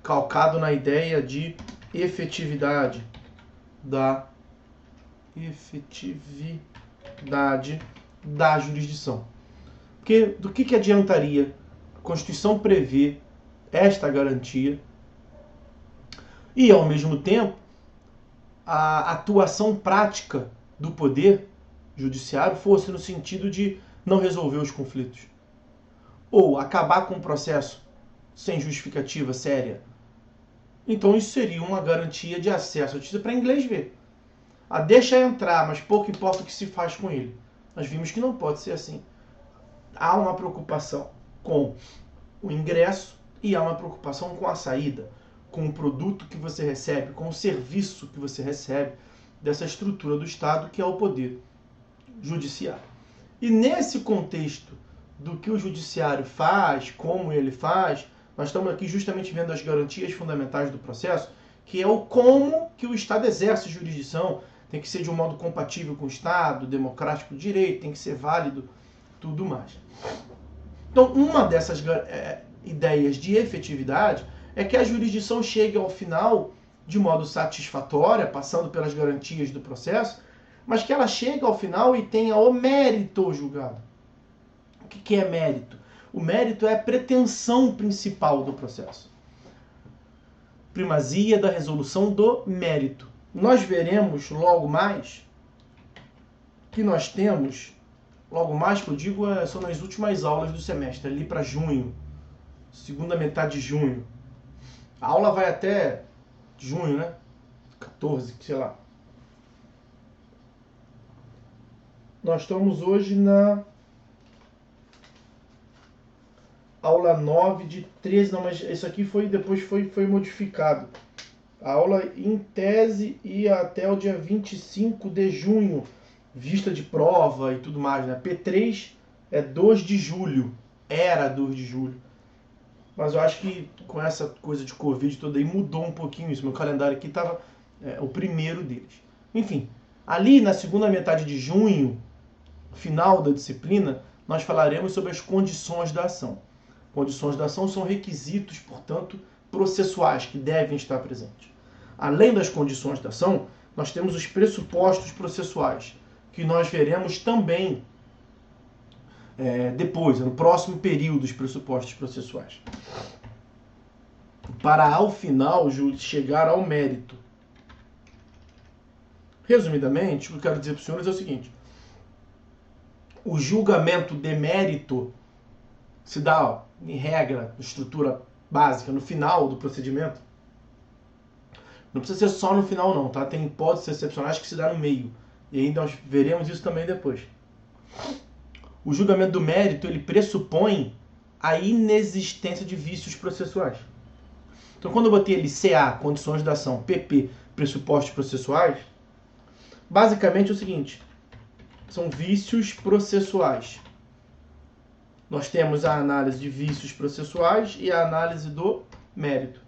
calcado na ideia de efetividade da jurisdição. Porque do que adiantaria a Constituição prever esta garantia e, ao mesmo tempo, a atuação prática do Poder Judiciário fosse no sentido de não resolver os conflitos ou acabar com o processo sem justificativa séria? Então isso seria uma garantia de acesso à justiça para inglês ver. Deixa entrar, mas pouco importa o que se faz com ele. Nós vimos que não pode ser assim. Há uma preocupação com o ingresso e há uma preocupação com a saída, com o produto que você recebe, com o serviço que você recebe dessa estrutura do Estado que é o poder judiciário. E nesse contexto do que o judiciário faz, como ele faz, nós estamos aqui justamente vendo as garantias fundamentais do processo, que é o como que o Estado exerce jurisdição, tem que ser de um modo compatível com o Estado, democrático do direito, tem que ser válido, tudo mais. Então, uma dessas ideias de efetividade é que a jurisdição chegue ao final de modo satisfatório, passando pelas garantias do processo, mas que ela chegue ao final e tenha o mérito julgado. O que é mérito? O mérito é a pretensão principal do processo. Primazia da resolução do mérito. Nós veremos logo mais que nós temos, logo mais que eu digo, são nas últimas aulas do semestre, ali para junho, segunda metade de junho. A aula vai até junho, né? 14, sei lá. Nós estamos hoje na aula 9 de 13, não, mas isso aqui depois foi modificado. A aula em tese ia até o dia 25 de junho, vista de prova e tudo mais, né? P3 é 2 de julho, era 2 de julho. Mas eu acho que com essa coisa de Covid toda aí mudou um pouquinho isso. Meu calendário aqui estava o primeiro deles. Enfim, ali na segunda metade de junho, final da disciplina, nós falaremos sobre as condições da ação. Condições da ação são requisitos, portanto, processuais que devem estar presentes. Além das condições da ação, nós temos os pressupostos processuais, que nós veremos também depois, no próximo período, os pressupostos processuais. Para, ao final, chegar ao mérito. Resumidamente, o que eu quero dizer para os senhores é o seguinte. O julgamento de mérito se dá, em regra, estrutura básica, no final do procedimento. Não precisa ser só no final, não, tá? Tem hipóteses excepcionais que se dá no meio. E aí nós veremos isso também depois. O julgamento do mérito, ele pressupõe a inexistência de vícios processuais. Então, quando eu botei ali CA, condições da ação, PP, pressupostos processuais, basicamente é o seguinte, são vícios processuais. Nós temos a análise de vícios processuais e a análise do mérito.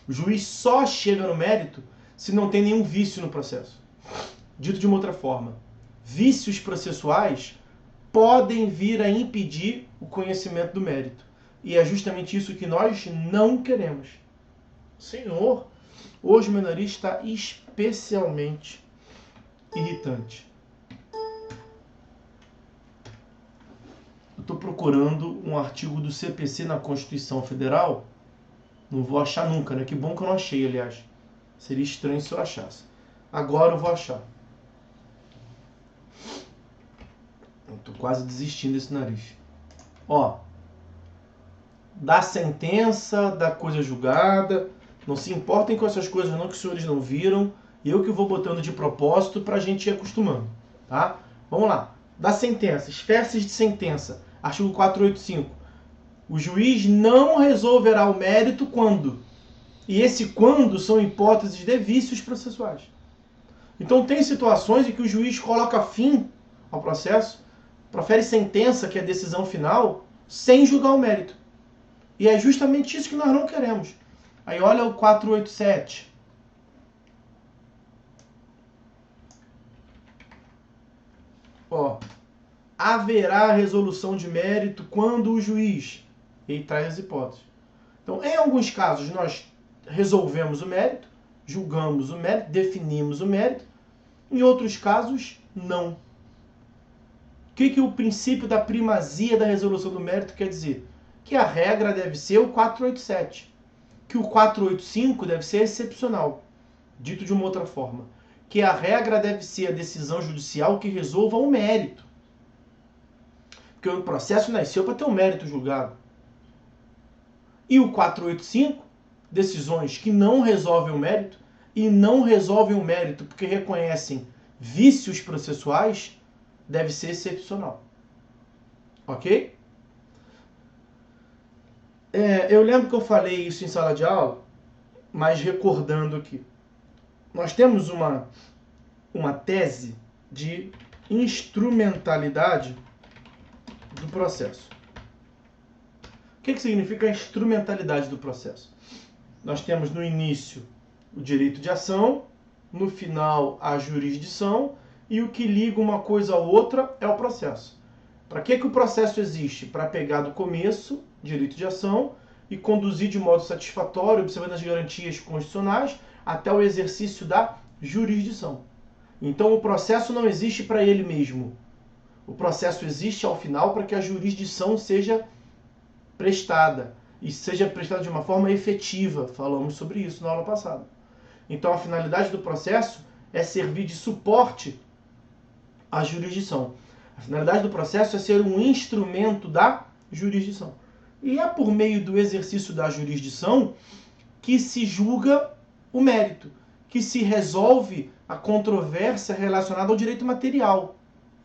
O juiz só chega no mérito se não tem nenhum vício no processo. Dito de uma outra forma, vícios processuais podem vir a impedir o conhecimento do mérito. E é justamente isso que nós não queremos. Senhor, hoje o meu nariz está especialmente irritante. Eu estou procurando um artigo do CPC na Constituição Federal. Não vou achar nunca, né? Que bom que eu não achei, aliás. Seria estranho se eu achasse. Agora eu vou achar. Estou quase desistindo desse nariz. Ó. Da sentença, da coisa julgada. Não se importem com essas coisas não, que os senhores não viram. Eu que vou botando de propósito para a gente ir acostumando. Tá? Vamos lá. Da sentença. Espécies de sentença. Artigo 485. O juiz não resolverá o mérito quando? E esse quando são hipóteses de vícios processuais. Então tem situações em que o juiz coloca fim ao processo, profere sentença, que é a decisão final, sem julgar o mérito. E é justamente isso que nós não queremos. Aí olha o 487. Ó, haverá resolução de mérito quando o juiz... Ele traz as hipóteses. Então, em alguns casos, nós resolvemos o mérito, julgamos o mérito, definimos o mérito. Em outros casos, não. O que o princípio da primazia da resolução do mérito quer dizer? Que a regra deve ser o 487. Que o 485 deve ser excepcional. Dito de uma outra forma. Que a regra deve ser a decisão judicial que resolva o mérito. Porque o processo nasceu para ter um mérito julgado. E o 485, decisões que não resolvem o mérito, e não resolvem o mérito porque reconhecem vícios processuais, deve ser excepcional. Ok? Eu lembro que eu falei isso em sala de aula, mas recordando aqui. Nós temos uma tese de instrumentalidade do processo. O que significa a instrumentalidade do processo? Nós temos no início o direito de ação, no final a jurisdição, e o que liga uma coisa a outra é o processo. Para que o processo existe? Para pegar do começo, direito de ação, e conduzir de modo satisfatório, observando as garantias constitucionais, até o exercício da jurisdição. Então o processo não existe para ele mesmo. O processo existe ao final para que a jurisdição seja prestada, e seja prestada de uma forma efetiva. Falamos sobre isso na aula passada. Então a finalidade do processo é servir de suporte à jurisdição. A finalidade do processo é ser um instrumento da jurisdição. E é por meio do exercício da jurisdição que se julga o mérito, que se resolve a controvérsia relacionada ao direito material,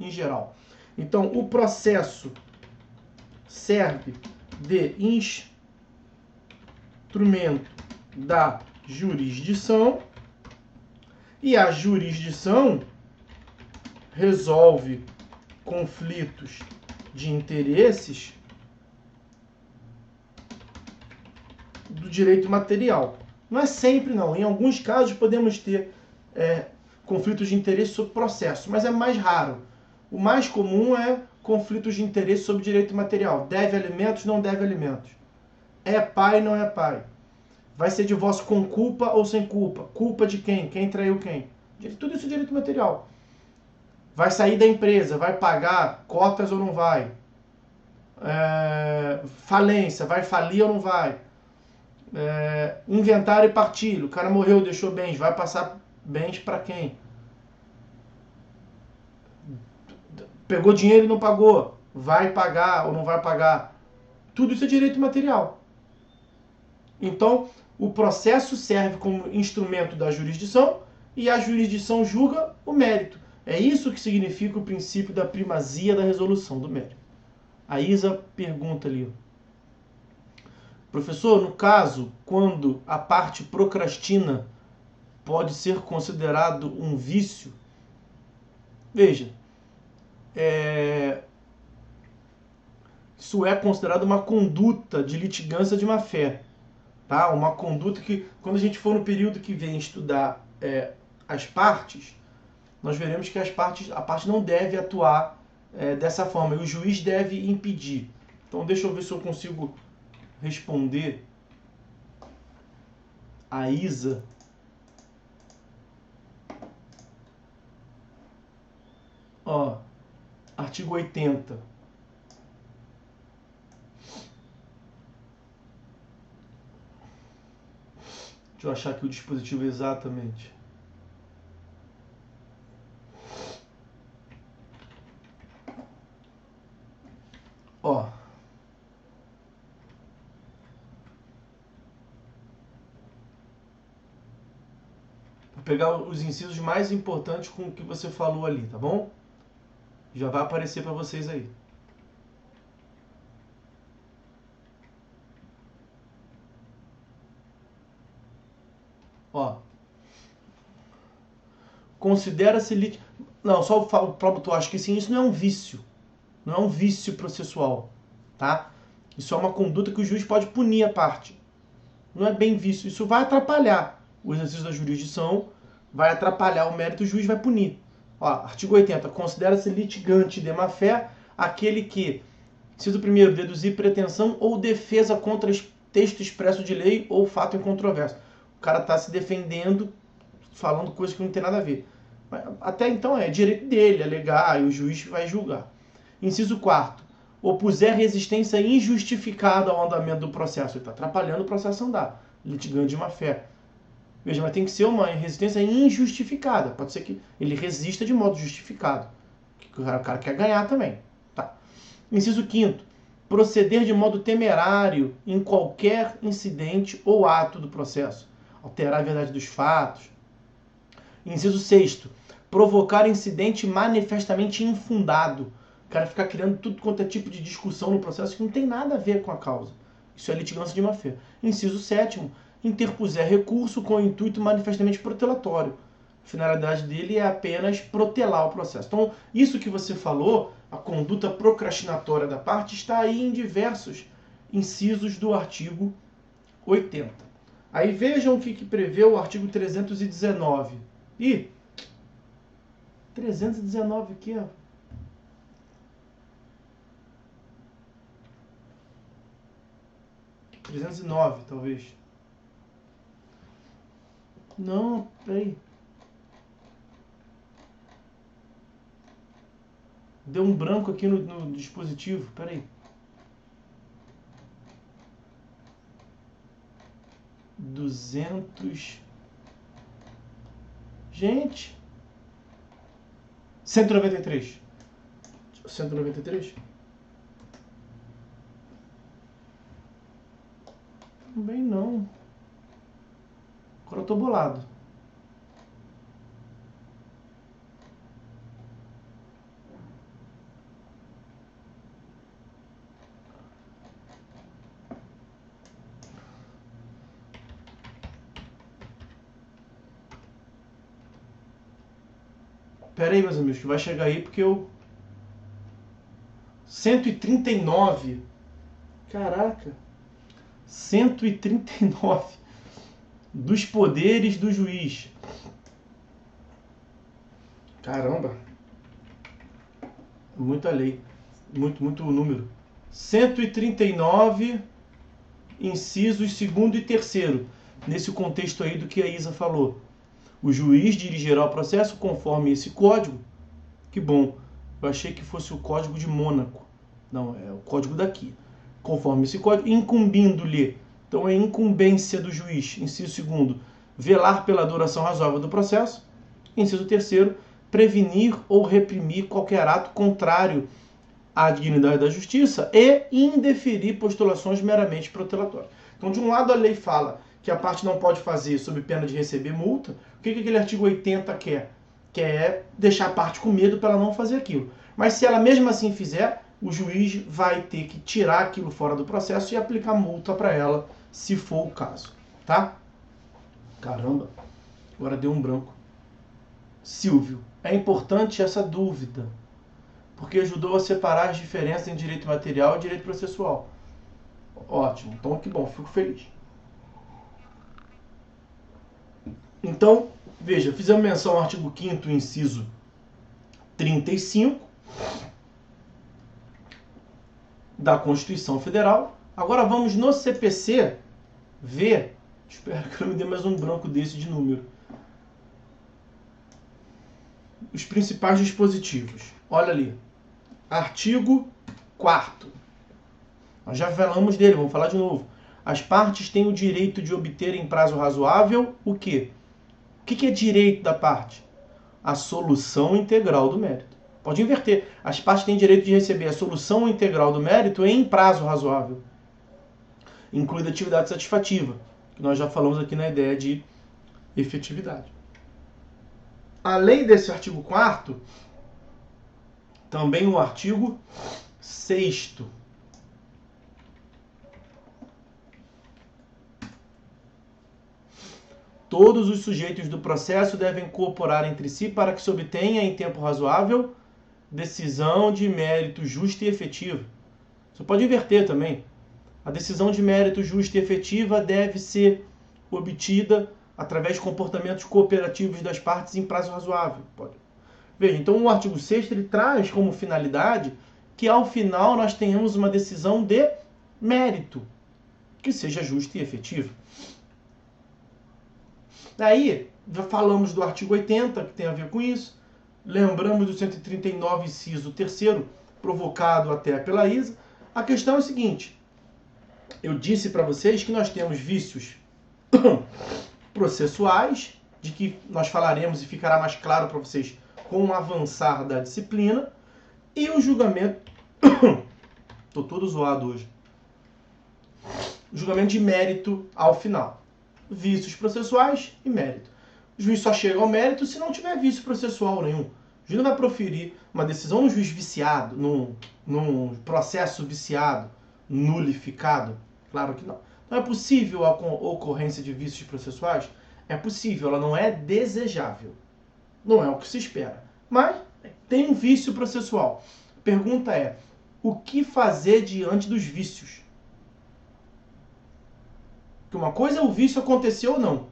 em geral. Então, o processo serve de instrumento da jurisdição e a jurisdição resolve conflitos de interesses do direito material. Não é sempre, não. Em alguns casos podemos ter conflitos de interesse sobre processo, mas é mais raro. O mais comum é conflitos de interesse sobre direito material. Deve alimentos, não deve alimentos. É pai, não é pai. Vai ser divórcio com culpa ou sem culpa? Culpa de quem? Quem traiu quem? Tudo isso é direito material. Vai sair da empresa, vai pagar cotas ou não vai? Falência, vai falir ou não vai? Inventário e partilho. O cara morreu, deixou bens, vai passar bens para quem? Pegou dinheiro e não pagou, vai pagar ou não vai pagar? Tudo isso é direito material. Então, o processo serve como instrumento da jurisdição e a jurisdição julga o mérito. É isso que significa o princípio da primazia da resolução do mérito. A Isa pergunta ali: professor, no caso, quando a parte procrastina, pode ser considerado um vício? Veja, isso é considerado uma conduta de litigância de má-fé. Tá? Uma conduta que, quando a gente for no período que vem estudar as partes, nós veremos que a parte não deve atuar dessa forma, e o juiz deve impedir. Então deixa eu ver se eu consigo responder a Isa. Artigo 80. Deixa eu achar aqui o dispositivo exatamente. Vou pegar os incisos mais importantes com o que você falou ali, tá bom? Já vai aparecer para vocês aí. Considera-se não, só para tu acho que sim, isso não é um vício. Não é um vício processual, tá? Isso é uma conduta que o juiz pode punir a parte. Não é bem vício. Isso vai atrapalhar o exercício da jurisdição, vai atrapalhar o mérito, o juiz vai punir. Artigo 80. Considera-se litigante de má-fé aquele que, inciso primeiro, deduzir pretensão ou defesa contra texto expresso de lei ou fato em controvérsia. O cara está se defendendo, falando coisas que não tem nada a ver. Até então é direito dele alegar e o juiz vai julgar. Inciso 4. Opuser resistência injustificada ao andamento do processo. Ele está atrapalhando o processo andar. Litigante de má-fé. Veja, mas tem que ser uma resistência injustificada. Pode ser que ele resista de modo justificado. O cara quer ganhar também. Tá. Inciso 5º. Proceder de modo temerário em qualquer incidente ou ato do processo. Alterar a verdade dos fatos. Inciso 6º. provocar incidente manifestamente infundado. O cara ficar criando tudo quanto é tipo de discussão no processo que não tem nada a ver com a causa. Isso é litigância de má-fé. Inciso 7º, interpuser recurso com o intuito manifestamente protelatório. A finalidade dele é apenas protelar o processo. Então, isso que você falou, a conduta procrastinatória da parte, está aí em diversos incisos do artigo 80. Aí vejam o que prevê o artigo 319. Ih, 319 aqui, ó. — 309, talvez. Não, peraí. Deu um branco aqui no dispositivo, peraí. 200. Gente. 193. 193? Também não. Agora eu tô bolado. Pera aí, meus amigos, que vai chegar aí porque eu... 139. Caraca. 139 dos poderes do juiz. Caramba. Muita lei. Muito número. 139, incisos 2º e 3º. Nesse contexto aí do que a Isa falou. O juiz dirigirá o processo conforme esse código. Que bom. Eu achei que fosse o código de Mônaco. Não, é o código daqui. Conforme esse código, incumbindo-lhe. Então é incumbência do juiz. Inciso 2º, velar pela duração razoável do processo. Inciso 3º, prevenir ou reprimir qualquer ato contrário à dignidade da justiça e indeferir postulações meramente protelatórias. Então, de um lado, a lei fala que a parte não pode fazer sob pena de receber multa. O que aquele artigo 80 quer? Quer deixar a parte com medo para ela não fazer aquilo. Mas se ela mesmo assim fizer, o juiz vai ter que tirar aquilo fora do processo e aplicar multa para ela, se for o caso. Tá? Caramba, agora deu um branco. Silvio, é importante essa dúvida, porque ajudou a separar as diferenças em direito material e direito processual. Ótimo, então que bom, fico feliz. Então, veja, fizemos menção ao artigo 5º, inciso 35 da Constituição Federal. Agora vamos no CPC ver, espero que eu não me dê mais um branco desse de número, os principais dispositivos. Olha ali, artigo 4º. Nós já falamos dele, vamos falar de novo. As partes têm o direito de obter em prazo razoável o quê? O que é direito da parte? A solução integral do mérito. Pode inverter. As partes têm direito de receber a solução integral do mérito em prazo razoável, incluída atividade satisfativa, que nós já falamos aqui na ideia de efetividade. Além desse artigo 4º, também o artigo 6º. Todos os sujeitos do processo devem cooperar entre si para que se obtenha em tempo razoável decisão de mérito justa e efetiva. Você pode inverter também. A decisão de mérito justa e efetiva deve ser obtida através de comportamentos cooperativos das partes em prazo razoável. Pode. Veja, então o artigo 6º ele traz como finalidade que ao final nós tenhamos uma decisão de mérito que seja justa e efetiva. Daí, já falamos do artigo 80, que tem a ver com isso. Lembramos do 139, inciso 3º, provocado até pela Isa. A questão é a seguinte. Eu disse para vocês que nós temos vícios processuais, de que nós falaremos e ficará mais claro para vocês com o avançar da disciplina, e o julgamento... Estou todo zoado hoje. O julgamento de mérito ao final. Vícios processuais e mérito. O juiz só chega ao mérito se não tiver vício processual nenhum. O juiz não vai proferir uma decisão no juiz viciado, num processo viciado, nulificado. Claro que não. Não é possível a ocorrência de vícios processuais? É possível, ela não é desejável. Não é o que se espera. Mas tem um vício processual. A pergunta é, o que fazer diante dos vícios? Porque uma coisa é o vício acontecer ou não.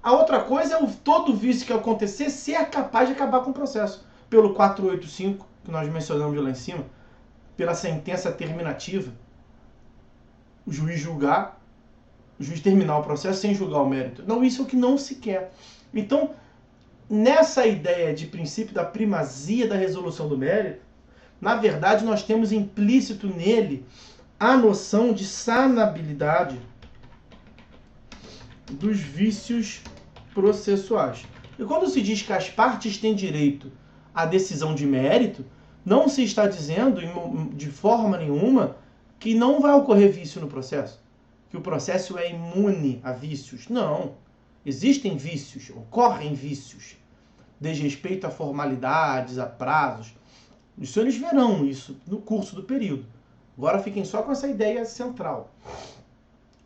A outra coisa é todo vício que acontecer ser capaz de acabar com o processo. Pelo 485, que nós mencionamos lá em cima, pela sentença terminativa, o juiz julgar, o juiz terminar o processo sem julgar o mérito. Não, isso é o que não se quer. Então, nessa ideia de princípio da primazia da resolução do mérito, na verdade nós temos implícito nele a noção de sanabilidade dos vícios processuais. E quando se diz que as partes têm direito à decisão de mérito, não se está dizendo de forma nenhuma que não vai ocorrer vício no processo, que o processo é imune a vícios. Não. Existem vícios, ocorrem vícios, desrespeito a formalidades, a prazos. Os senhores verão isso no curso do período. Agora fiquem só com essa ideia central.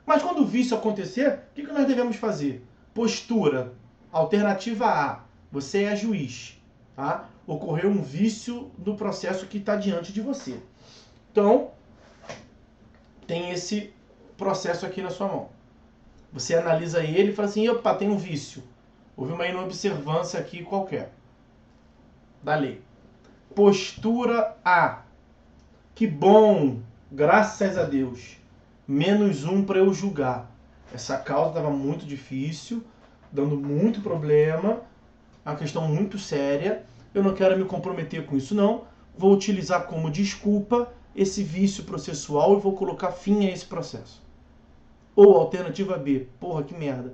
Mas quando o vício acontecer, o que nós devemos fazer? Postura. Alternativa A. Você é juiz. Tá? Ocorreu um vício no processo que está diante de você. Então, tem esse processo aqui na sua mão. Você analisa ele e fala assim, opa, tem um vício. Houve uma inobservância aqui qualquer da lei. Postura A. Que bom, graças a Deus. -1 para eu julgar. Essa causa estava muito difícil, dando muito problema, uma questão muito séria. Eu não quero me comprometer com isso, não. Vou utilizar como desculpa esse vício processual e vou colocar fim a esse processo. Ou alternativa B. Porra, que merda.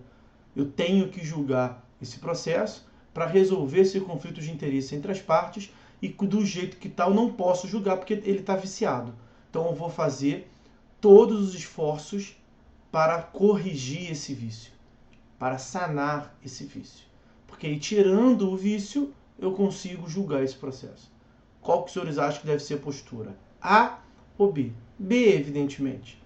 Eu tenho que julgar esse processo para resolver esse conflito de interesse entre as partes e do jeito que tal não posso julgar porque ele está viciado. Então eu vou fazer todos os esforços para corrigir esse vício, para sanar esse vício. Porque aí, tirando o vício, eu consigo julgar esse processo. Qual que os senhores acham que deve ser a postura? A ou B? B, evidentemente.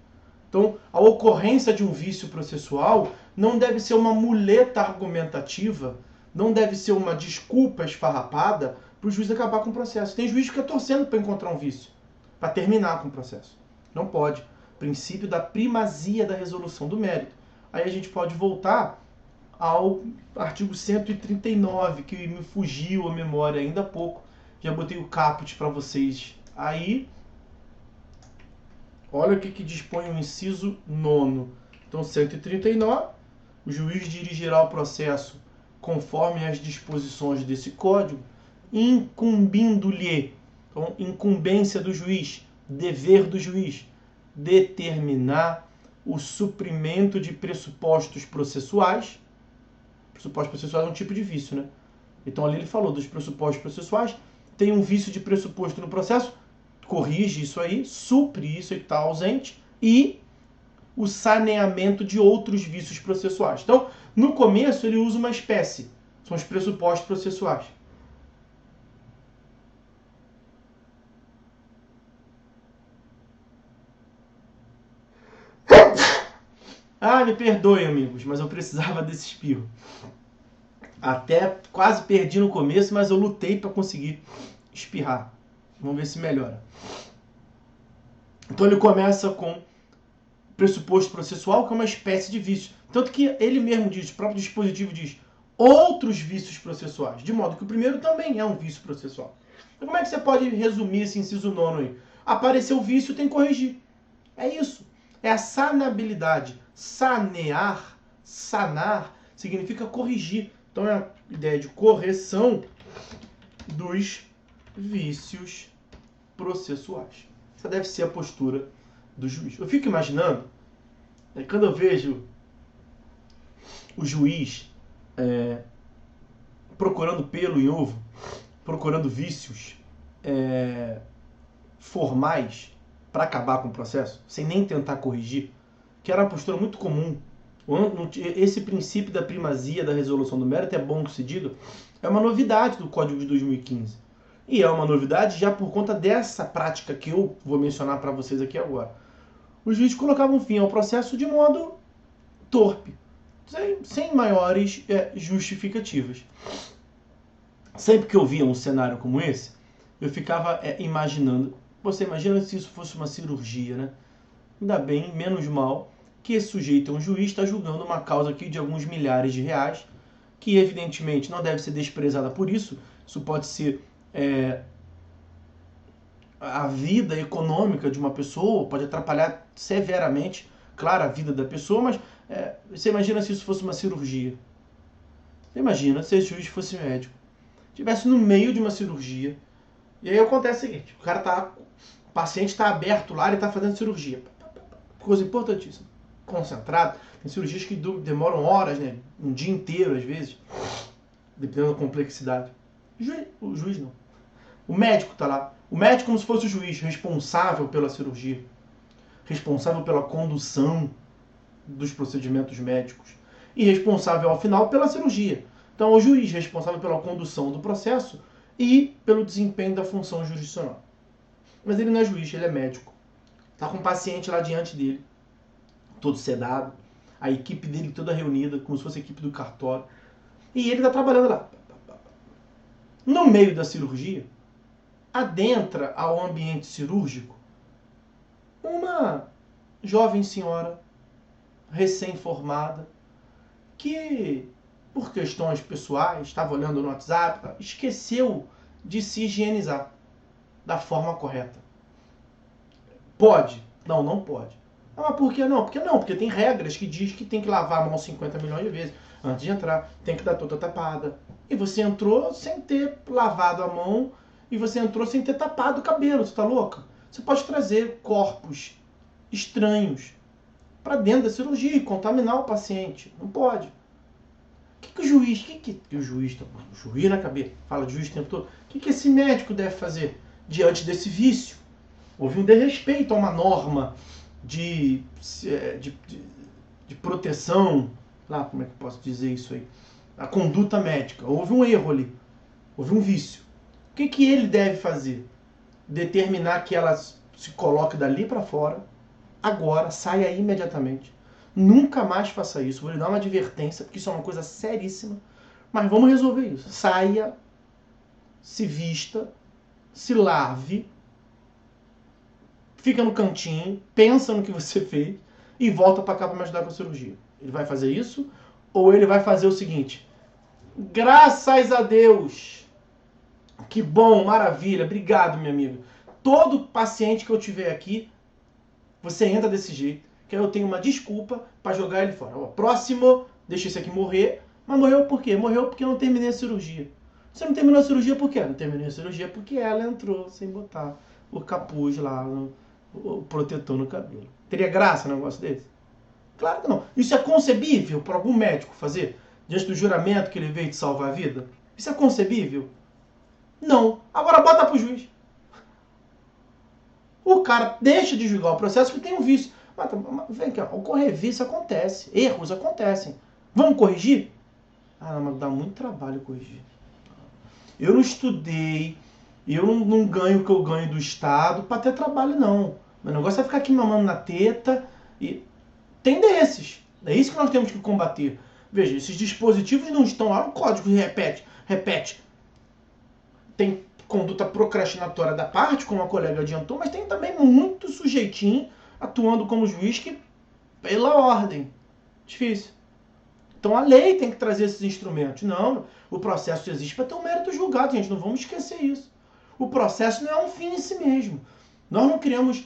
Então, a ocorrência de um vício processual não deve ser uma muleta argumentativa, não deve ser uma desculpa esfarrapada para o juiz acabar com o processo. Tem juiz que fica torcendo para encontrar um vício, para terminar com o processo. Não pode. Princípio da primazia da resolução do mérito. Aí a gente pode voltar ao artigo 139, que me fugiu a memória ainda há pouco. Já botei o caput para vocês aí. Olha o que dispõe o inciso 9. Então, 139, o juiz dirigirá o processo conforme as disposições desse código, incumbindo-lhe, então, incumbência do juiz, dever do juiz, determinar o suprimento de pressupostos processuais. Pressupostos processuais é um tipo de vício, né? Então ali ele falou dos pressupostos processuais. Tem um vício de pressuposto no processo, corrige isso aí, supre isso que está ausente, e o saneamento de outros vícios processuais. Então, no começo ele usa uma espécie, são os pressupostos processuais. Ah, me perdoe, amigos, mas eu precisava desse espirro. Até quase perdi no começo, mas eu lutei para conseguir espirrar. Vamos ver se melhora. Então ele começa com pressuposto processual, que é uma espécie de vício. Tanto que ele mesmo diz, o próprio dispositivo diz, outros vícios processuais. De modo que o primeiro também é um vício processual. Então como é que você pode resumir esse inciso 9 aí? Apareceu o vício, tem que corrigir. É isso. É a sanabilidade. Sanear, sanar, significa corrigir. Então é a ideia de correção dos vícios processuais. Essa deve ser a postura do juiz. Eu fico imaginando, quando eu vejo o juiz procurando pelo em ovo, procurando vícios formais para acabar com o processo, sem nem tentar corrigir, que era uma postura muito comum Esse princípio da primazia da resolução do mérito, é bom que se diga, é uma novidade do Código de 2015. E é uma novidade já por conta dessa prática que eu vou mencionar para vocês aqui agora. Os juízes colocavam fim ao processo de modo torpe, sem maiores justificativas. Sempre que eu via um cenário como esse, eu ficava imaginando, você imagina se isso fosse uma cirurgia, né? Ainda bem, menos mal, que esse sujeito é um juiz, está julgando uma causa aqui de alguns milhares de reais, que evidentemente não deve ser desprezada por isso. Isso pode ser a vida econômica de uma pessoa, pode atrapalhar severamente, claro, a vida da pessoa, mas você imagina se isso fosse uma cirurgia. Você imagina se esse juiz fosse médico, estivesse no meio de uma cirurgia, e aí acontece o seguinte, o paciente está aberto lá, ele está fazendo cirurgia. Coisa importantíssima. Concentrado. Tem cirurgias que demoram horas, né? Um dia inteiro, às vezes. Dependendo da complexidade. O juiz não. O médico está lá. O médico como se fosse o juiz, responsável pela cirurgia. Responsável pela condução dos procedimentos médicos. E responsável, ao final, pela cirurgia. Então, o juiz responsável pela condução do processo e pelo desempenho da função jurisdicional. Mas ele não é juiz, ele é médico. Está com um paciente lá diante dele, todo sedado, a equipe dele toda reunida, como se fosse a equipe do cartório. E ele está trabalhando lá. No meio da cirurgia, adentra ao ambiente cirúrgico uma jovem senhora, recém-formada, que, por questões pessoais, estava olhando no WhatsApp, esqueceu de se higienizar da forma correta. Pode? Não, não pode. Ah, por que não? Porque tem regras que diz que tem que lavar a mão 50 milhões de vezes antes de entrar, tem que dar toda tapada. E você entrou sem ter lavado a mão e você entrou sem ter tapado o cabelo, você tá louca? Você pode trazer corpos estranhos para dentro da cirurgia e contaminar o paciente. Não pode. O que o juiz, o juiz na cabeça, fala de juiz o tempo todo, o que esse médico deve fazer diante desse vício? Houve um desrespeito a uma norma de proteção, lá, como é que eu posso dizer isso aí? A conduta médica. Houve um erro ali. Houve um vício. O que ele deve fazer? Determinar que ela se coloque dali para fora, agora, saia imediatamente. Nunca mais faça isso. Vou lhe dar uma advertência, porque isso é uma coisa seríssima. Mas vamos resolver isso. Saia, se vista, se lave, fica no cantinho, pensa no que você fez e volta para cá para me ajudar com a cirurgia. Ele vai fazer isso ou ele vai fazer o seguinte: graças a Deus, que bom, maravilha, obrigado, minha amiga. Todo paciente que eu tiver aqui, você entra desse jeito, que aí eu tenho uma desculpa para jogar ele fora. Ó, próximo, deixa esse aqui morrer. Mas morreu por quê? Morreu porque eu não terminei a cirurgia. Você não terminou a cirurgia por quê? Não terminei a cirurgia porque ela entrou sem botar o capuz lá, o protetor no cabelo. Teria graça um negócio desse? Claro que não. Isso é concebível para algum médico fazer? Diante do juramento que ele veio de salvar a vida? Isso é concebível? Não. Agora bota pro juiz. O cara deixa de julgar o processo porque tem um vício. Mas vem cá, ocorrer vício acontece. Erros acontecem. Vamos corrigir? Ah, não, mas dá muito trabalho corrigir. Eu não estudei, eu não ganho o que eu ganho do Estado para ter trabalho, não. Meu negócio é ficar aqui mamando na teta e... Tem desses. É isso que nós temos que combater. Veja, esses dispositivos não estão lá no código que repete. Tem conduta procrastinatória da parte, como a colega adiantou, mas tem também muito sujeitinho atuando como juiz que, pela ordem. Difícil. Então a lei tem que trazer esses instrumentos. Não, o processo existe para ter um mérito julgado, gente. Não vamos esquecer isso. O processo não é um fim em si mesmo. Nós não criamos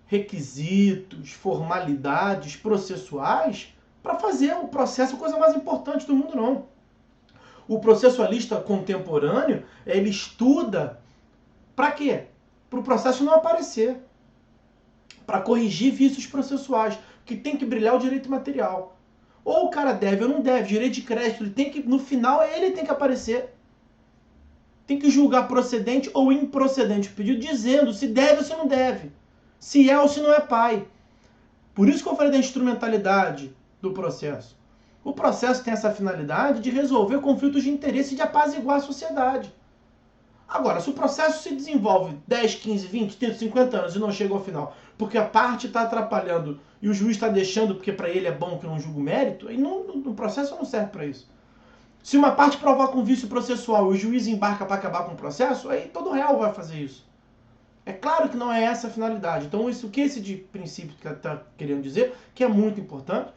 requisitos, formalidades processuais para fazer o processo a coisa mais importante do mundo, não. O processualista contemporâneo, ele estuda para quê? Para o processo não aparecer. Para corrigir vícios processuais, que tem que brilhar o direito material. Ou o cara deve ou não deve, direito de crédito, ele tem que, no final ele tem que aparecer. Tem que julgar procedente ou improcedente o pedido, dizendo se deve ou se não é ou se não é pai. Por isso que eu falei da instrumentalidade do processo. O processo tem essa finalidade de resolver conflitos de interesse e de apaziguar a sociedade. Agora, se o processo se desenvolve 10, 15, 20, 30, 50 anos e não chega ao final, porque a parte está atrapalhando e o juiz está deixando porque para ele é bom que não julga o mérito, aí o processo não serve para isso. Se uma parte provoca um vício processual e o juiz embarca para acabar com o processo, aí todo réu vai fazer isso. É claro que não é essa a finalidade. Então, o que esse de princípio está querendo dizer, que é muito importante,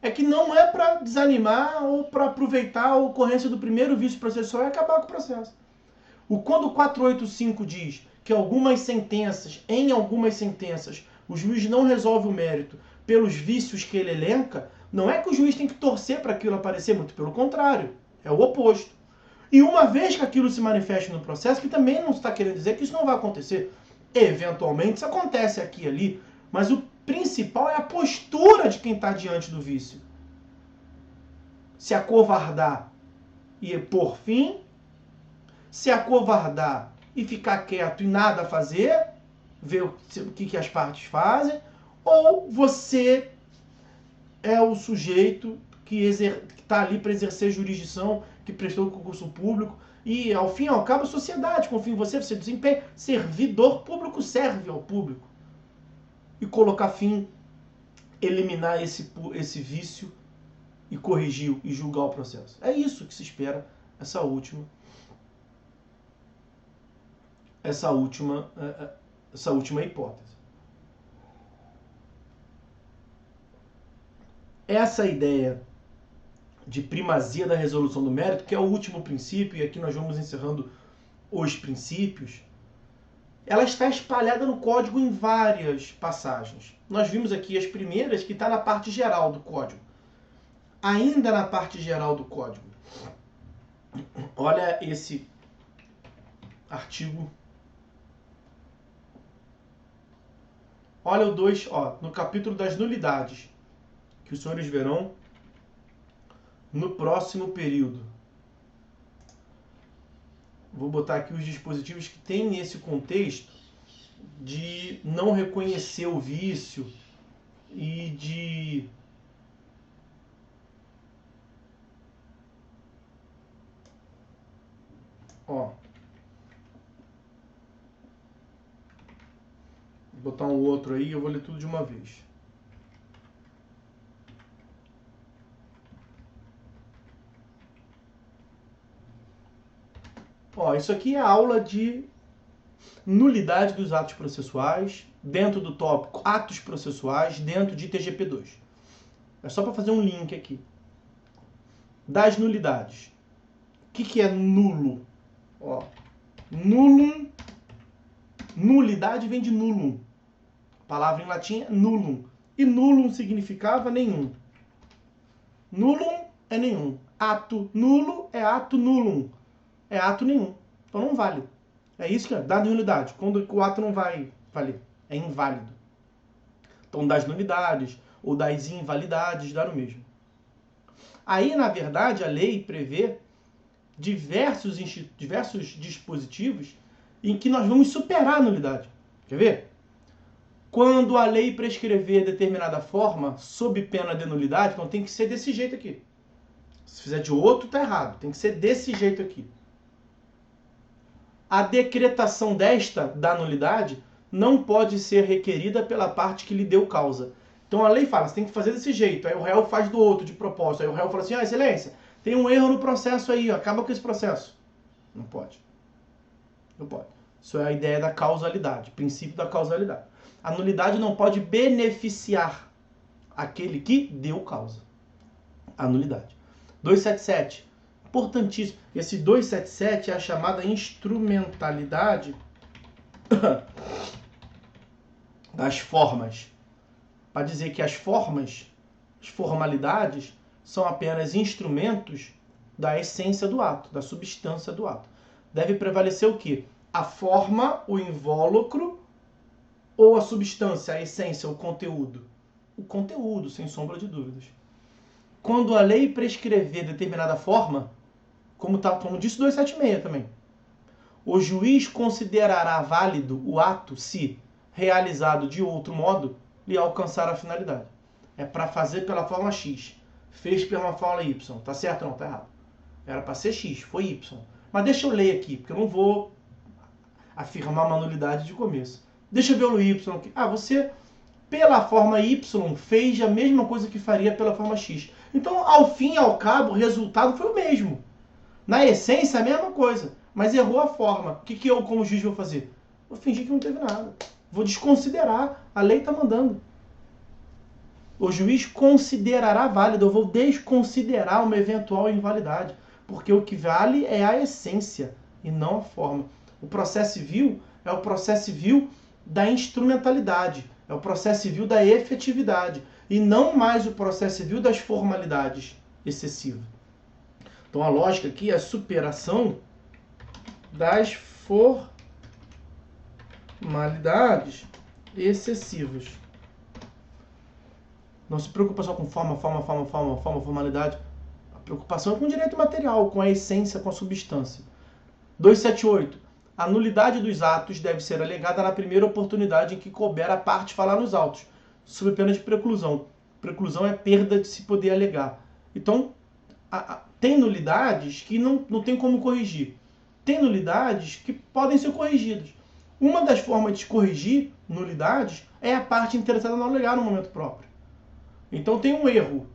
é que não é para desanimar ou para aproveitar a ocorrência do primeiro vício processual e acabar com o processo. Quando o 485 diz que em algumas sentenças, o juiz não resolve o mérito pelos vícios que ele elenca, não é que o juiz tem que torcer para aquilo aparecer, muito pelo contrário, é o oposto. E uma vez que aquilo se manifeste no processo, que também não está querendo dizer que isso não vai acontecer. Eventualmente isso acontece aqui e ali, mas o principal é a postura de quem está diante do vício. Se acovardar e pôr fim, se acovardar e ficar quieto e nada fazer, ver o que as partes fazem, ou você é o sujeito que está ali para exercer jurisdição, que prestou o concurso público, e ao fim e ao cabo a sociedade confia em você, você desempenha, servidor público serve ao público. E colocar fim, eliminar esse vício e corrigir e julgar o processo. É isso que se espera, essa última hipótese. Essa ideia de primazia da resolução do mérito, que é o último princípio, e aqui nós vamos encerrando os princípios, ela está espalhada no código em várias passagens. Nós vimos aqui as primeiras, que está na parte geral do código. Ainda na parte geral do código, olha esse artigo. Olha o 2, no capítulo das nulidades, que os senhores verão no próximo período. Vou botar aqui os dispositivos que tem esse contexto de não reconhecer o vício e de vou botar um outro aí, eu vou ler tudo de uma vez. Isso aqui é a aula de nulidade dos atos processuais, dentro do tópico atos processuais, dentro de TGP2. É só para fazer um link aqui. Das nulidades. O que é nulo? Nullum. Nulidade vem de nullum. A palavra em latim é nullum. E nullum significava nenhum. Nullum é nenhum. Ato nulo é ato nullum. É ato nenhum. Então não vale. É isso que é da nulidade. Quando o ato não vai valer. É inválido. Então das nulidades ou das invalidades dá no mesmo. Aí, na verdade, a lei prevê diversos dispositivos em que nós vamos superar a nulidade. Quer ver? Quando a lei prescrever determinada forma, sob pena de nulidade, então tem que ser desse jeito aqui. Se fizer de outro, tá errado. Tem que ser desse jeito aqui. A decretação da nulidade não pode ser requerida pela parte que lhe deu causa. Então a lei fala, você tem que fazer desse jeito. Aí o réu faz do outro, de propósito. Aí o réu fala assim, excelência, tem um erro no processo aí, acaba com esse processo. Não pode. Não pode. Isso é a ideia da causalidade, princípio da causalidade. A nulidade não pode beneficiar aquele que deu causa. A nulidade. 277. Importantíssimo. Esse 277 é a chamada instrumentalidade das formas. Para dizer que as formalidades, são apenas instrumentos da essência do ato, da substância do ato. Deve prevalecer o quê? A forma, o invólucro, ou a substância, a essência, o conteúdo? O conteúdo, sem sombra de dúvidas. Quando a lei prescrever determinada forma, como disse o 276 também, o juiz considerará válido o ato se, realizado de outro modo, lhe alcançar a finalidade. é para fazer pela forma X. Fez pela forma Y. Tá certo ou não? Tá errado. Era para ser X, foi Y. Mas deixa eu ler aqui, porque eu não vou afirmar uma nulidade de começo. Deixa eu ver o Y aqui. Ah, você, pela forma Y, fez a mesma coisa que faria pela forma X. Então, ao fim e ao cabo, o resultado foi o mesmo. Na essência, a mesma coisa. Mas errou a forma. O que eu, como juiz, vou fazer? Vou fingir que não teve nada. Vou desconsiderar. A lei está mandando. O juiz considerará válido. Eu vou desconsiderar uma eventual invalidade. Porque o que vale é a essência e não a forma. O processo civil é o processo civil da instrumentalidade. É o processo civil da efetividade. E não mais o processo civil das formalidades excessivas. Então a lógica aqui é a superação das formalidades excessivas. Não se preocupa só com formalidade. A preocupação é com o direito material, com a essência, com a substância. 278. A nulidade dos atos deve ser alegada na primeira oportunidade em que couber a parte falar nos autos, sob pena de preclusão. Preclusão é perda de se poder alegar. Então, tem nulidades que não tem como corrigir. Tem nulidades que podem ser corrigidas. Uma das formas de corrigir nulidades é a parte interessada não alegar no momento próprio. Então tem um erro.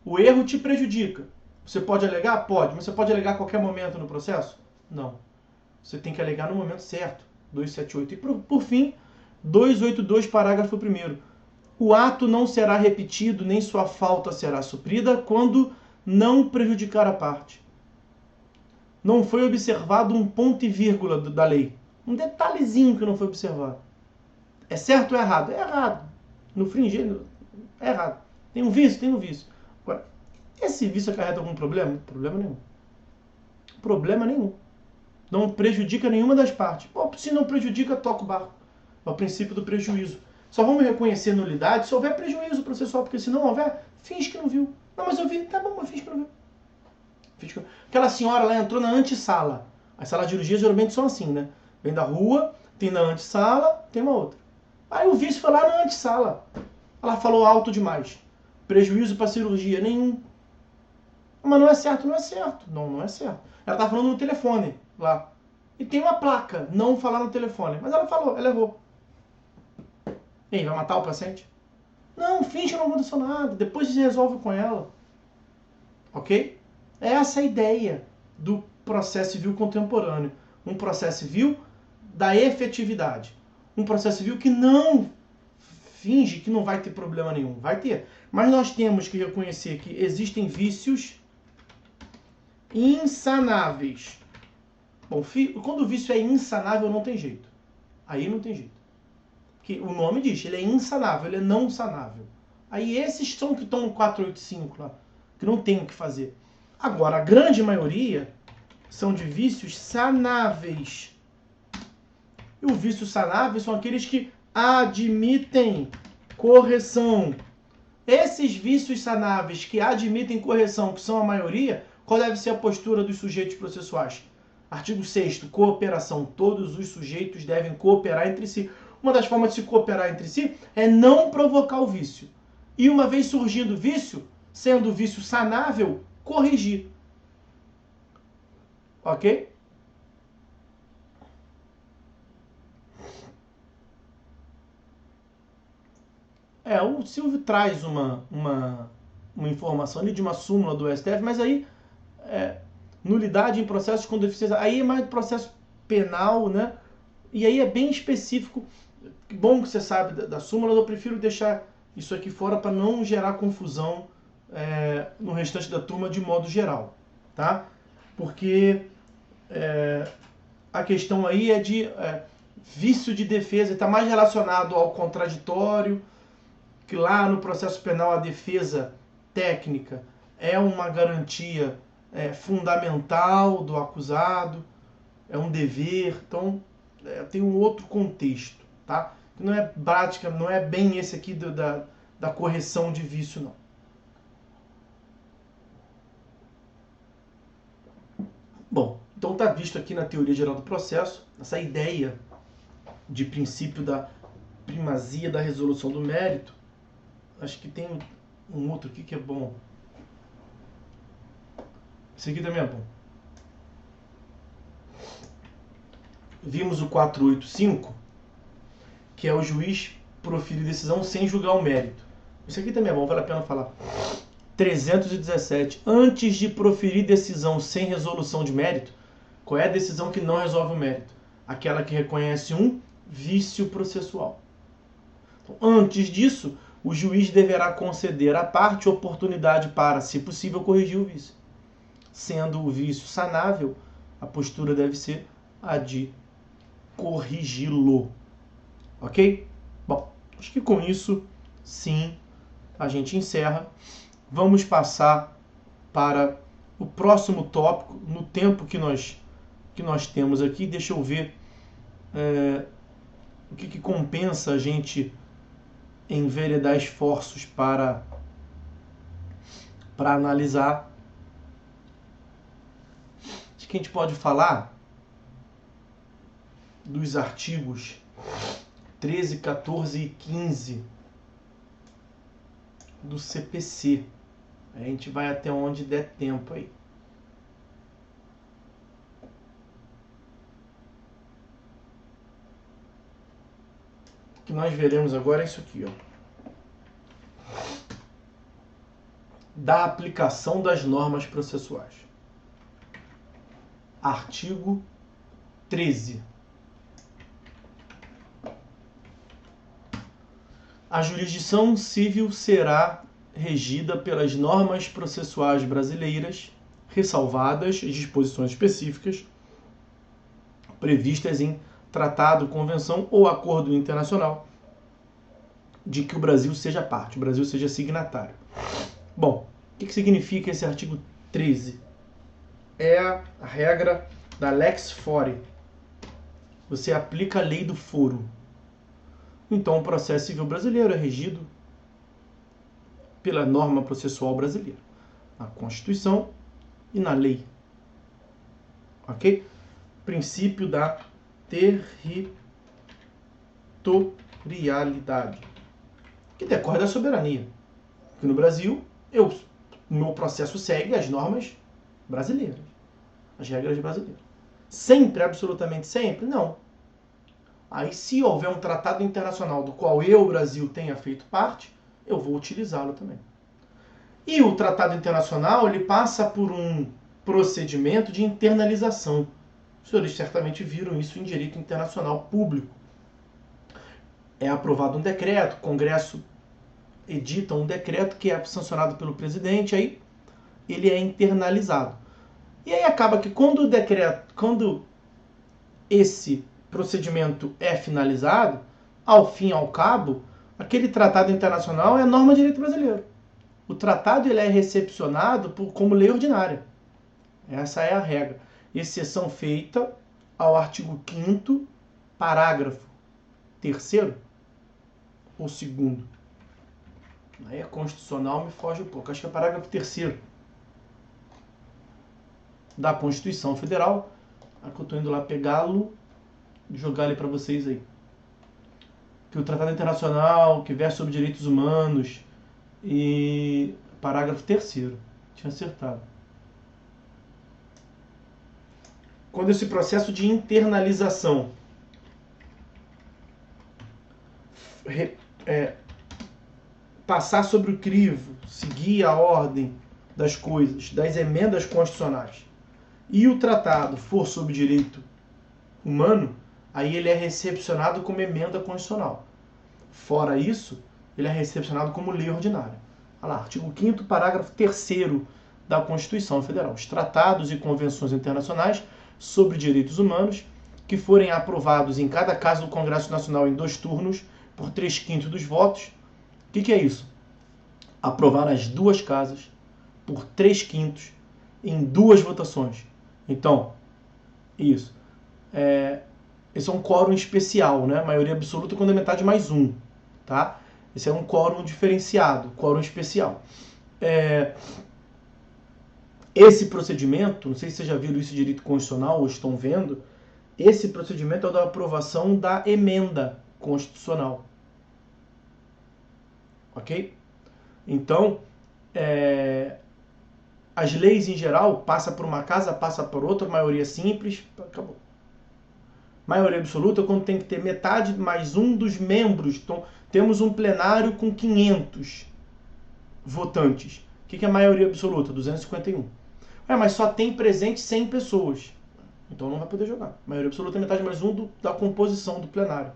O erro te prejudica. Você pode alegar? Pode. Mas você pode alegar a qualquer momento no processo? Não. Você tem que alegar no momento certo. 278. E por fim, 282, parágrafo 1º. O ato não será repetido, nem sua falta será suprida quando não prejudicar a parte. Não foi observado um ponto e vírgula da lei. Um detalhezinho que não foi observado. É certo ou é errado? É errado. No fringir, é errado. Tem um vício? Tem um vício. Agora, esse vício acarreta algum problema? Problema nenhum. Problema nenhum. Não prejudica nenhuma das partes. Pô, se não prejudica, toca o barco. É o princípio do prejuízo. Só vamos reconhecer nulidade se houver prejuízo processual, porque se não houver, finge que não viu. Não, mas eu vi. Tá bom, mas finge que não viu. Aquela senhora lá entrou na antessala. As salas de cirurgia geralmente são assim, né? Vem da rua, tem na antessala, tem uma outra. Aí o vício foi lá na antessala. Ela falou alto demais. Prejuízo para cirurgia nenhum. Mas não é certo, não é certo. Não é certo. Ela tá falando no telefone lá. E tem uma placa, não falar no telefone. Mas ela falou, ela errou. E aí, vai matar o paciente? Não, finge que não aconteceu nada. Depois se resolve com ela. Ok? Essa é a ideia do processo civil contemporâneo. Um processo civil da efetividade. Um processo civil que não finge que não vai ter problema nenhum. Vai ter. Mas nós temos que reconhecer que existem vícios insanáveis. Bom, quando o vício é insanável, não tem jeito. Aí não tem jeito. Que o nome diz, ele é insanável, ele é não sanável. Aí esses são que estão no 485 lá, que não tem o que fazer. Agora, a grande maioria são de vícios sanáveis. E os vícios sanáveis são aqueles que admitem correção. Esses vícios sanáveis que admitem correção, que são a maioria, qual deve ser a postura dos sujeitos processuais? Artigo 6º, cooperação. Todos os sujeitos devem cooperar entre si. Uma das formas de se cooperar entre si é não provocar o vício. E uma vez surgindo o vício, sendo o vício sanável, corrigir. Ok? O Silvio traz uma informação ali de uma súmula do STF, mas aí nulidade em processos com deficiência, aí é mais processo penal, né? E aí é bem específico. Que bom que você sabe da súmula, eu prefiro deixar isso aqui fora para não gerar confusão no restante da turma de modo geral, tá? Porque a questão aí é de vício de defesa, está mais relacionado ao contraditório, que lá no processo penal a defesa técnica é uma garantia fundamental do acusado, é um dever, então tem um outro contexto, tá? Que não é prática, não é bem esse aqui da correção de vício, não. Bom, então está visto aqui na teoria geral do processo, essa ideia de princípio da primazia da resolução do mérito, Acho que tem um outro aqui que é bom. Esse aqui também é bom. Vimos o 485, que é o juiz proferir decisão sem julgar o mérito. Isso aqui também é bom, vale a pena falar. 317. Antes de proferir decisão sem resolução de mérito, qual é a decisão que não resolve o mérito? Aquela que reconhece um vício processual. Então, antes disso, o juiz deverá conceder à parte oportunidade para, se possível, corrigir o vício. Sendo o vício sanável, a postura deve ser a de corrigi-lo. Ok? Bom, acho que com isso, sim, a gente encerra. Vamos passar para o próximo tópico, no tempo que nós temos aqui. Deixa eu ver o que compensa a gente enveredar esforços para analisar. Acho que a gente pode falar dos artigos 13, 14 e 15 do CPC. A gente vai até onde der tempo aí. O que nós veremos agora é isso aqui, ó. Da aplicação das normas processuais. Artigo 13. A jurisdição civil será regida pelas normas processuais brasileiras, ressalvadas as disposições específicas previstas em tratado, convenção ou acordo internacional de que o Brasil seja parte, o Brasil seja signatário. Bom, o que significa esse artigo 13? É a regra da Lex Fori. Você aplica a lei do foro. Então, o processo civil brasileiro é regido pela norma processual brasileira, na Constituição e na lei. Ok? Princípio da territorialidade, que decorre da soberania. Aqui no Brasil, o meu processo segue as normas brasileiras, as regras brasileiras. Sempre, absolutamente sempre? Não. Aí, se houver um tratado internacional do qual eu, Brasil, tenha feito parte, eu vou utilizá-lo também. E o tratado internacional, ele passa por um procedimento de internalização. Os senhores certamente viram isso em direito internacional público. É aprovado um decreto, o Congresso edita um decreto que é sancionado pelo presidente, aí ele é internalizado. E aí acaba que quando esse procedimento é finalizado, ao fim e ao cabo, aquele tratado internacional é norma de direito brasileiro. O tratado ele é recepcionado como lei ordinária. Essa é a regra. Exceção feita ao artigo 5º, parágrafo 3º ou 2º. Aí a constitucional me foge um pouco. Acho que é parágrafo 3º da Constituição Federal. Aqui eu estou indo lá pegá-lo e jogar ele para vocês aí. Que o Tratado Internacional que versa sobre direitos humanos e parágrafo 3º. Tinha acertado. Quando esse processo de internalização passar sobre o crivo, seguir a ordem das coisas, das emendas constitucionais, e o tratado for sobre direito humano, aí ele é recepcionado como emenda constitucional. Fora isso, ele é recepcionado como lei ordinária. Olha lá, artigo 5º, parágrafo 3º da Constituição Federal. Os tratados e convenções internacionais sobre direitos humanos, que forem aprovados em cada caso do Congresso Nacional em 2 turnos, por 3/5 dos votos. O que é isso? Aprovar as 2 casas por 3/5 em 2 votações. Então, isso. Esse é um quórum especial, né? Maioria absoluta quando é metade mais 1. Tá? Esse é um quórum diferenciado, quórum especial. Esse procedimento, não sei se vocês já viram isso em direito constitucional ou estão vendo, esse procedimento é o da aprovação da emenda constitucional. Ok? Então, as leis em geral, passa por uma casa, passa por outra, maioria simples, acabou. Maioria absoluta quando tem que ter metade mais um dos membros. Então, temos um plenário com 500 votantes. O que é maioria absoluta? 251. Mas só tem presente 100 pessoas. Então não vai poder jogar. Maioria absoluta é metade mais um da composição do plenário.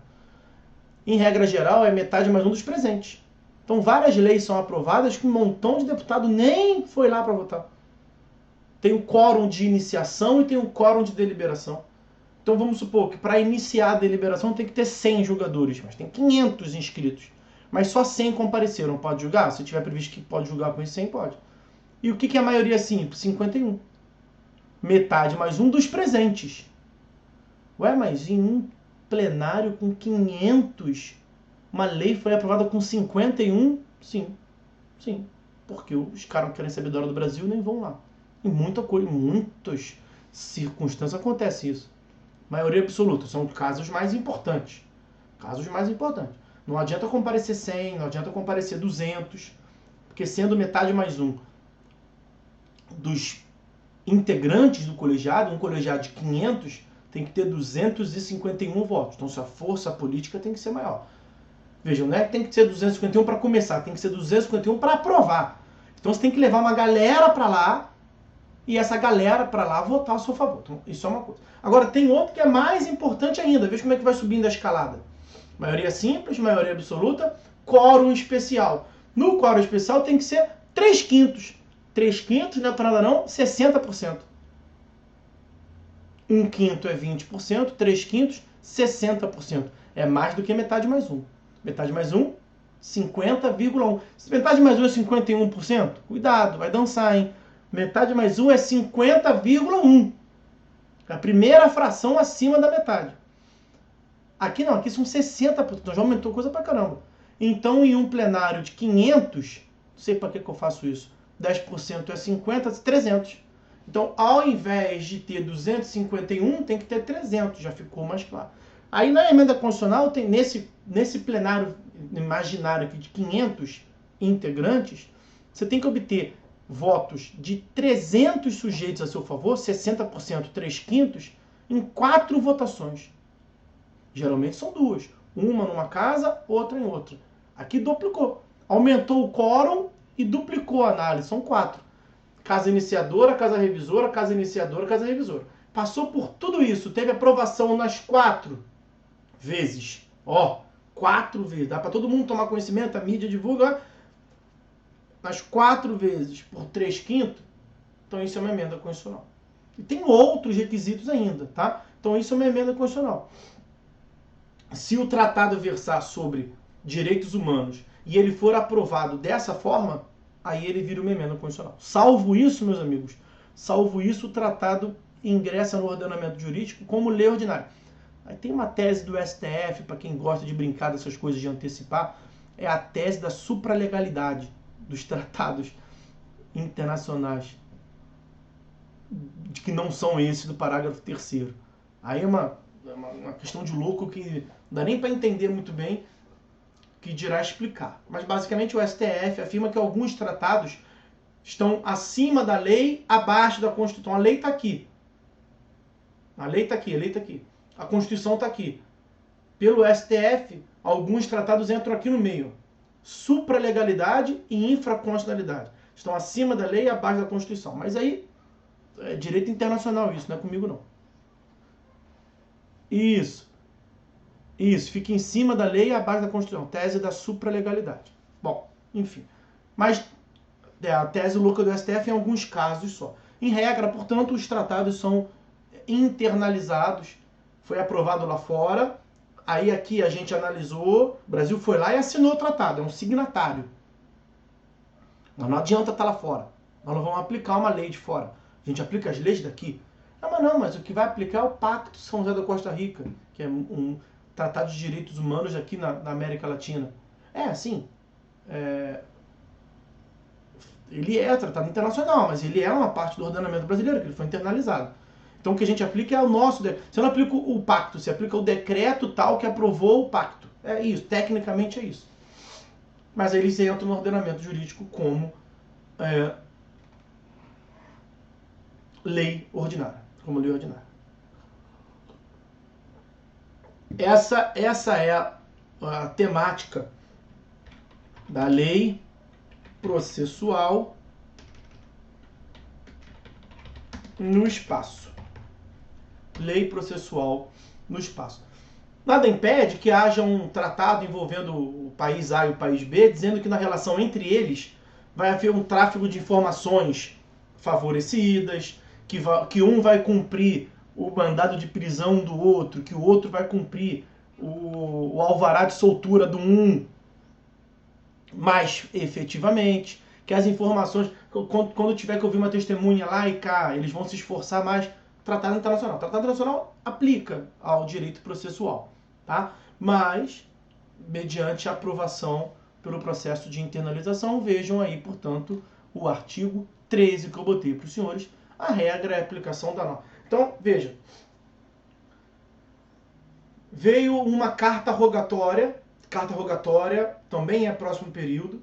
Em regra geral, é metade mais um dos presentes. Então várias leis são aprovadas que um montão de deputado nem foi lá para votar. Tem o quórum de iniciação e tem o quórum de deliberação. Então vamos supor que para iniciar a deliberação tem que ter 100 jogadores, mas tem 500 inscritos. Mas só 100 compareceram. Pode julgar? Se tiver previsto que pode julgar com esses 100, pode. E o que é a maioria simples? 51. Metade mais um dos presentes. Mas em um plenário com 500, uma lei foi aprovada com 51? Sim. Porque os caras que querem saber da hora do Brasil nem vão lá. Em muitas circunstâncias acontece isso. Maioria absoluta, são casos mais importantes. Não adianta comparecer 100, não adianta comparecer 200, porque sendo metade mais um dos integrantes do colegiado, um colegiado de 500, tem que ter 251 votos. Então, a força política tem que ser maior. Vejam, não é que tem que ser 251 para começar, tem que ser 251 para aprovar. Então, você tem que levar uma galera para lá e essa galera para lá votar a seu favor. Então, isso é uma coisa. Agora, tem outro que é mais importante ainda. Veja como é que vai subindo a escalada. Maioria simples, maioria absoluta, quórum especial. No quórum especial tem que ser 3/5. 3/5 não é para nada não, 60%. 1/5 é 20%, 3/5, 60%. É mais do que metade mais um. Metade mais um, 50,1. Se metade mais um é 51%, cuidado, vai dançar, hein? Metade mais um é 50,1. É a primeira fração acima da metade. Aqui não, aqui são 60%. Então já aumentou coisa pra caramba. Então, em um plenário de 500, não sei para que eu faço isso, 10% é 50, 300. Então, ao invés de ter 251, tem que ter 300, já ficou mais claro. Aí, na emenda constitucional, tem nesse plenário imaginário aqui de 500 integrantes, você tem que obter votos de 300 sujeitos a seu favor, 60%, 3/5, em 4 votações. Geralmente são 2. Uma numa casa, outra em outra. Aqui duplicou. Aumentou o quórum e duplicou a análise. São 4. Casa iniciadora, casa revisora, casa iniciadora, casa revisora. Passou por tudo isso. Teve aprovação nas 4 vezes. 4 vezes. Dá para todo mundo tomar conhecimento, a mídia divulga. Nas 4 vezes por 3/5, então isso é uma emenda constitucional. E tem outros requisitos ainda, tá? Então isso é uma emenda constitucional. Se o tratado versar sobre direitos humanos e ele for aprovado dessa forma, aí ele vira uma emenda constitucional. Salvo isso, meus amigos, o tratado ingressa no ordenamento jurídico como lei ordinária. Aí tem uma tese do STF, para quem gosta de brincar dessas coisas de antecipar, é a tese da supralegalidade dos tratados internacionais, que não são esses do parágrafo 3º. Aí é uma questão de louco que não dá nem para entender muito bem, que dirá explicar. Mas basicamente o STF afirma que alguns tratados estão acima da lei, abaixo da Constituição. A lei está aqui. A lei está aqui. A Constituição está aqui. Pelo STF, alguns tratados entram aqui no meio. Supralegalidade e infraconstitucionalidade. Estão acima da lei e abaixo da Constituição. Mas aí, é direito internacional isso, não é comigo não. Isso, fica em cima da lei e abaixo da Constituição. Tese da supralegalidade. Bom, enfim. Mas a tese louca do STF em alguns casos só. Em regra, portanto, os tratados são internalizados. Foi aprovado lá fora. Aí aqui a gente analisou, o Brasil foi lá e assinou o tratado, é um signatário. Mas não adianta estar lá fora. Nós não vamos aplicar uma lei de fora. A gente aplica as leis daqui. Mas o que vai aplicar é o Pacto de São José da Costa Rica, que é um tratado de direitos humanos aqui na América Latina. Ele é tratado internacional, mas ele é uma parte do ordenamento brasileiro, que ele foi internalizado. Então o que a gente aplica é o nosso decreto. Você não aplica o pacto, você aplica o decreto tal que aprovou o pacto. É isso, tecnicamente é isso. mas aí eles entram no ordenamento jurídico como lei ordinária. Como lei ordinária. Essa é a temática da lei processual no espaço. Lei processual no espaço. Nada impede que haja um tratado envolvendo o país A e o país B, dizendo que na relação entre eles vai haver um tráfego de informações favorecidas, que um vai cumprir o mandado de prisão do outro, que o outro vai cumprir o alvará de soltura do um mais efetivamente, que as informações, quando tiver que ouvir uma testemunha lá e cá, eles vão se esforçar mais. Tratado internacional. O Tratado internacional aplica ao direito processual, tá? Mas, mediante a aprovação pelo processo de internalização, vejam aí, portanto, o artigo 13 que eu botei para os senhores, a regra é a aplicação da norma. Então, veja, veio uma carta rogatória também é próximo período,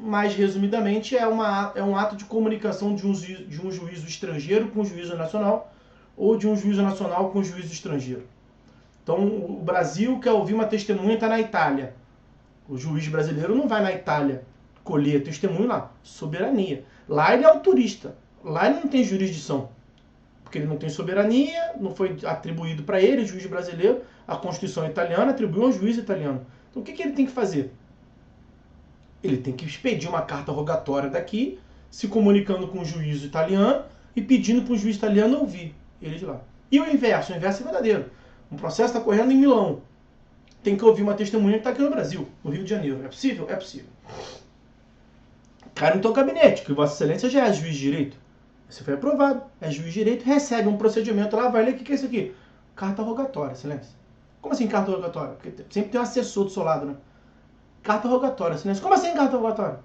mas, resumidamente, é um ato de comunicação de um juízo estrangeiro com o juízo nacional ou de um juízo nacional com o juízo estrangeiro. Então, o Brasil quer ouvir uma testemunha e está na Itália. O juiz brasileiro não vai na Itália colher testemunho lá. Soberania. Lá ele é o turista. Lá ele não tem jurisdição. Porque ele não tem soberania, não foi atribuído para ele, o juiz brasileiro. A Constituição italiana atribuiu ao juiz italiano. Então, o que ele tem que fazer? Ele tem que expedir uma carta rogatória daqui, se comunicando com o juiz italiano e pedindo para o juiz italiano ouvir ele de lá. E o inverso é verdadeiro. Um processo está correndo em Milão. Tem que ouvir uma testemunha que está aqui no Brasil, no Rio de Janeiro. É possível? É possível. Cai no teu gabinete, que Vossa Excelência já é juiz de direito. Você foi aprovado, é juiz de direito, recebe um procedimento lá, vai ler, o que é isso aqui? Carta rogatória, Excelência. Como assim carta rogatória? Porque sempre tem um assessor do seu lado, né? Carta rogatória, Excelência. Como assim carta rogatória?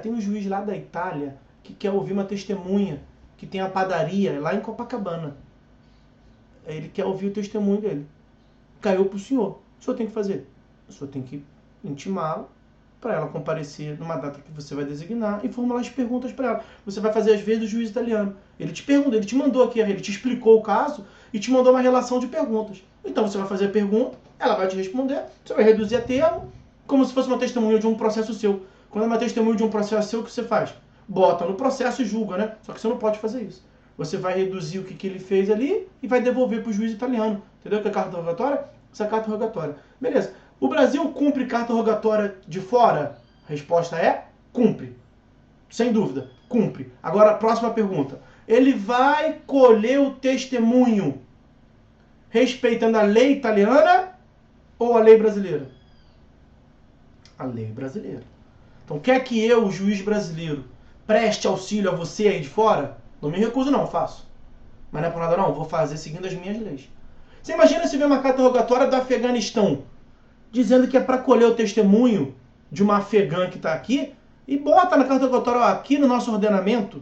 Tem um juiz lá da Itália que quer ouvir uma testemunha que tem a padaria lá em Copacabana. Ele quer ouvir o testemunho dele. Caiu para o senhor. O senhor tem que fazer? O senhor tem que intimá-lo para ela comparecer numa data que você vai designar e formular as perguntas para ela. Você vai fazer às vezes do juiz italiano. Ele te pergunta, ele te mandou aqui, ele te explicou o caso e te mandou uma relação de perguntas. Então você vai fazer a pergunta, ela vai te responder, você vai reduzir a termo, como se fosse uma testemunha de um processo seu. Quando é uma testemunha de um processo seu, o que você faz? Bota no processo e julga, né? Só que você não pode fazer isso. Você vai reduzir o que ele fez ali e vai devolver para o juiz italiano. Entendeu que é carta rogatória? Essa é carta rogatória. Beleza. O Brasil cumpre carta rogatória de fora? A resposta é cumpre. Sem dúvida, cumpre. Agora, a próxima pergunta. Ele vai colher o testemunho respeitando a lei italiana ou a lei brasileira? A lei brasileira. Então, quer que eu, o juiz brasileiro, preste auxílio a você aí de fora? Não me recuso não, faço. Mas não é por nada não, vou fazer seguindo as minhas leis. Você imagina se vê uma carta rogatória do Afeganistão, dizendo que é para colher o testemunho de uma afegã que está aqui, e bota na carta rogatória, ó, aqui no nosso ordenamento,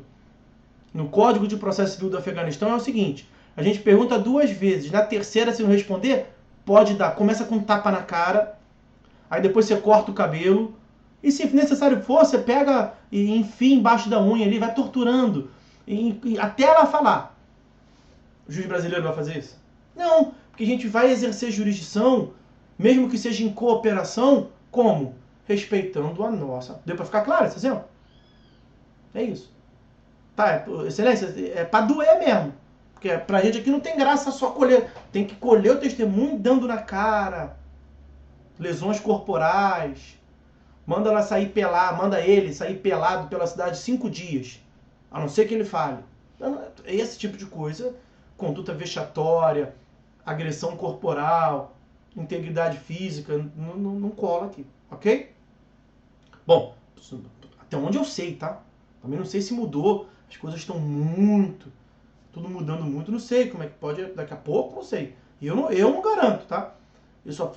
no Código de Processo Civil do Afeganistão, é o seguinte, a gente pergunta 2 vezes, na terceira, se não responder, pode dar, começa com um tapa na cara, aí depois você corta o cabelo, e se necessário for, você pega e enfia embaixo da unha ali, vai torturando, até ela falar. O juiz brasileiro vai fazer isso? Não, porque a gente vai exercer jurisdição, mesmo que seja em cooperação, como? Respeitando a nossa. Deu para ficar claro esse exemplo? É isso. Tá, Excelência, é para doer mesmo. Porque pra gente aqui não tem graça só colher. Tem que colher o testemunho dando na cara. Lesões corporais. Manda ele sair pelado pela cidade 5 dias. A não ser que ele fale. Esse tipo de coisa, conduta vexatória, agressão corporal, integridade física, não cola aqui, ok? Bom, até onde eu sei, tá? Também não sei se mudou, as coisas estão tudo mudando muito, não sei como é que pode, daqui a pouco, não sei. Eu não garanto, tá?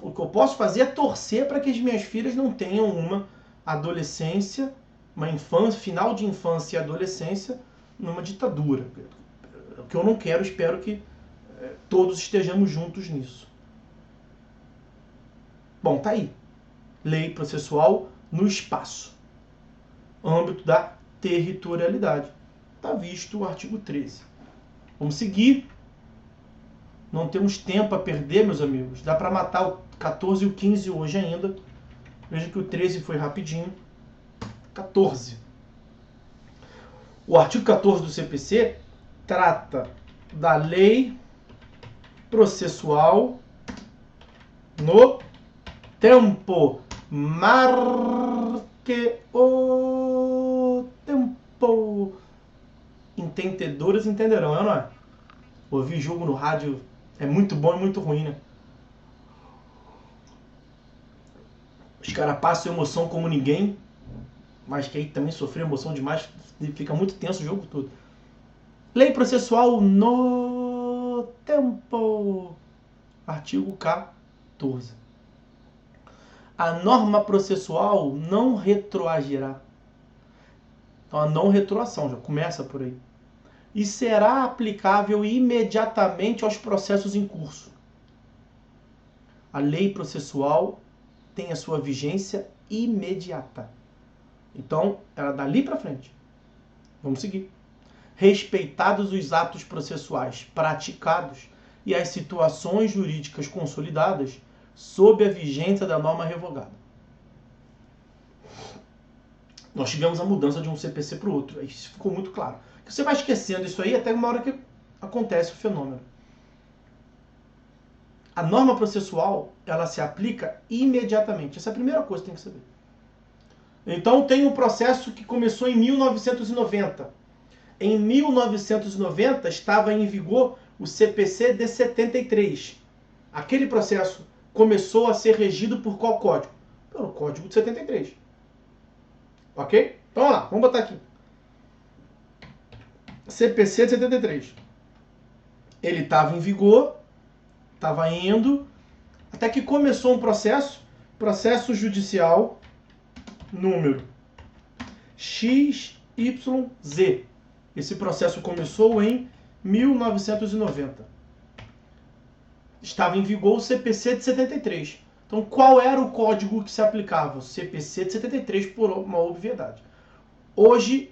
O que eu posso fazer é torcer para que as minhas filhas não tenham uma adolescência, uma infância, final de infância e adolescência numa ditadura. O que eu não quero, espero que todos estejamos juntos nisso. Bom, tá aí. Lei processual no espaço, âmbito da territorialidade. Está visto o artigo 13. Vamos seguir. Não temos tempo a perder, meus amigos. Dá para matar o 14 e o 15 hoje ainda. Veja que o 13 foi rapidinho. 14. O artigo 14 do CPC trata da lei processual no tempo. Marque o tempo. Entendedoras entenderão, não é? Ouvir jogo no rádio é muito bom e muito ruim, né? Os caras passam emoção como ninguém, mas que aí também sofreu emoção demais, fica muito tenso o jogo todo. Lei processual no tempo. Artigo 14. A norma processual não retroagirá. Então a não retroação já começa por aí. E será aplicável imediatamente aos processos em curso. A lei processual tem a sua vigência imediata. Então, ela dali para frente. Vamos seguir. Respeitados os atos processuais praticados e as situações jurídicas consolidadas sob a vigência da norma revogada. Nós tivemos a mudança de um CPC para o outro. Isso ficou muito claro. Você vai esquecendo isso aí até uma hora que acontece o fenômeno. A norma processual, ela se aplica imediatamente. Essa é a primeira coisa que tem que saber. Então, tem um processo que começou em 1990. Em 1990, estava em vigor o CPC de 73. Aquele processo começou a ser regido por qual código? Pelo Código de 73. Ok? Então, vamos lá. Vamos botar aqui. CPC de 73. Ele estava em vigor, estava indo, até que começou um processo judicial número XYZ. Esse processo começou em 1990. Estava em vigor o CPC de 73. Então, qual era o código que se aplicava? O CPC de 73, por uma obviedade. Hoje,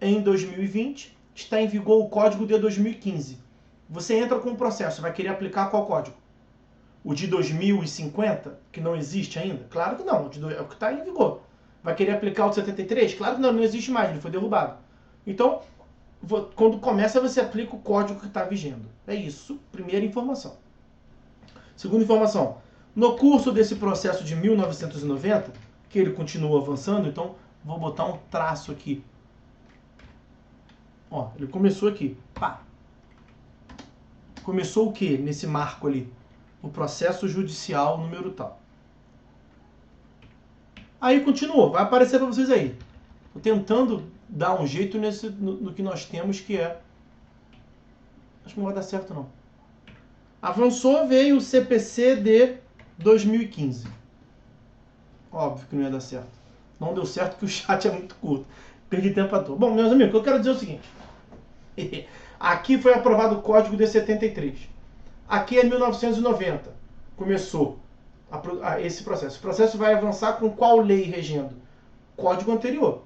em 2020, está em vigor o código de 2015. Você entra com o processo, vai querer aplicar qual código? O de 2050, que não existe ainda? Claro que não, é o que está em vigor. Vai querer aplicar o de 73? Claro que não, não existe mais, ele foi derrubado. Então, quando começa, você aplica o código que está vigendo. É isso, primeira informação. Segunda informação, no curso desse processo de 1990, que ele continua avançando, então vou botar um traço aqui. Ó, ele começou aqui. Pá. Começou o quê? Nesse marco ali. O processo judicial número tal. Aí continuou. Vai aparecer para vocês aí. Tô tentando dar um jeito no que nós temos, que é... Acho que não vai dar certo, não. Avançou, veio o CPC de 2015. Óbvio que não ia dar certo. Não deu certo porque o chat é muito curto. Perdi tempo à toa. Bom, meus amigos, o que eu quero dizer é o seguinte. Aqui foi aprovado o Código de 73. Aqui é 1990. Começou esse processo. O processo vai avançar com qual lei regendo? Código anterior.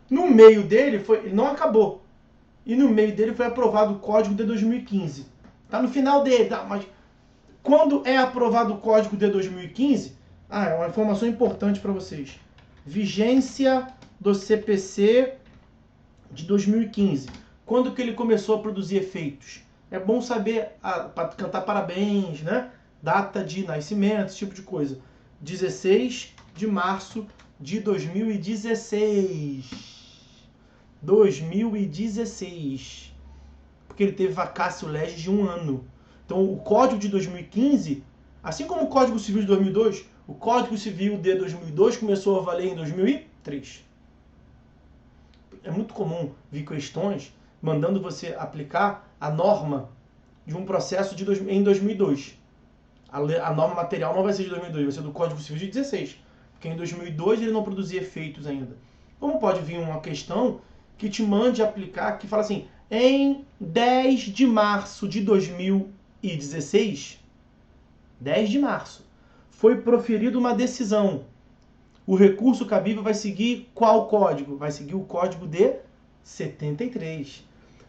No meio dele, ele não acabou. E no meio dele foi aprovado o Código de 2015. Está no final dele. Tá? Mas quando é aprovado o Código de 2015, é uma informação importante para vocês. Vigência do CPC de 2015. Quando que ele começou a produzir efeitos? É bom saber, para cantar parabéns, né? Data de nascimento, esse tipo de coisa. 16 de março de 2016. 2016. Porque ele teve vacácio legis de 1 ano. Então, o Código de 2015, assim como o Código Civil de 2002, o Código Civil de 2002 começou a valer em 2003. É muito comum vir questões mandando você aplicar a norma de um processo em 2002. A norma material não vai ser de 2002, vai ser do Código Civil de 16. Porque em 2002 ele não produzia efeitos ainda. Como pode vir uma questão que te mande aplicar, que fala assim, em 10 de março de 2016, 10 de março, foi proferida uma decisão O recurso cabível vai seguir qual código? Vai seguir o código de 73.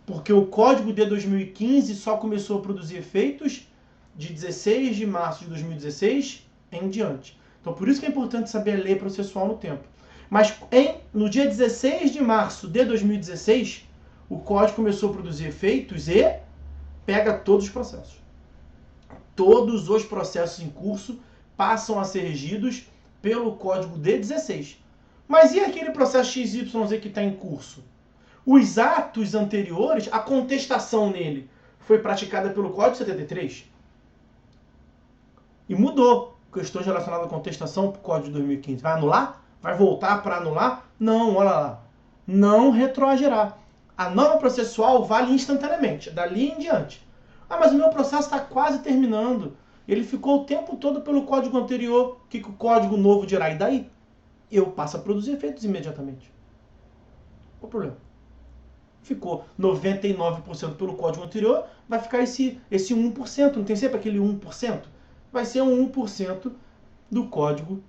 Porque o código de 2015 só começou a produzir efeitos de 16 de março de 2016 em diante. Então, por isso que é importante saber a lei processual no tempo. Mas no dia 16 de março de 2016, o código começou a produzir efeitos e pega todos os processos. Todos os processos em curso passam a ser regidos pelo código D16. Mas e aquele processo XYZ que está em curso? Os atos anteriores, a contestação nele foi praticada pelo código 73. E mudou. Questões relacionadas à contestação para o código de 2015. Vai anular? Vai voltar para anular? Não, olha lá. Não retroagirá. A norma processual vale instantaneamente, dali em diante. Ah, mas o meu processo está quase terminando. Ele ficou o tempo todo pelo código anterior. O que o código novo dirá? E daí? Eu passo a produzir efeitos imediatamente. Qual o problema? Ficou 99% pelo código anterior, vai ficar esse 1%. Não tem sempre aquele 1%? Vai ser um 1% do código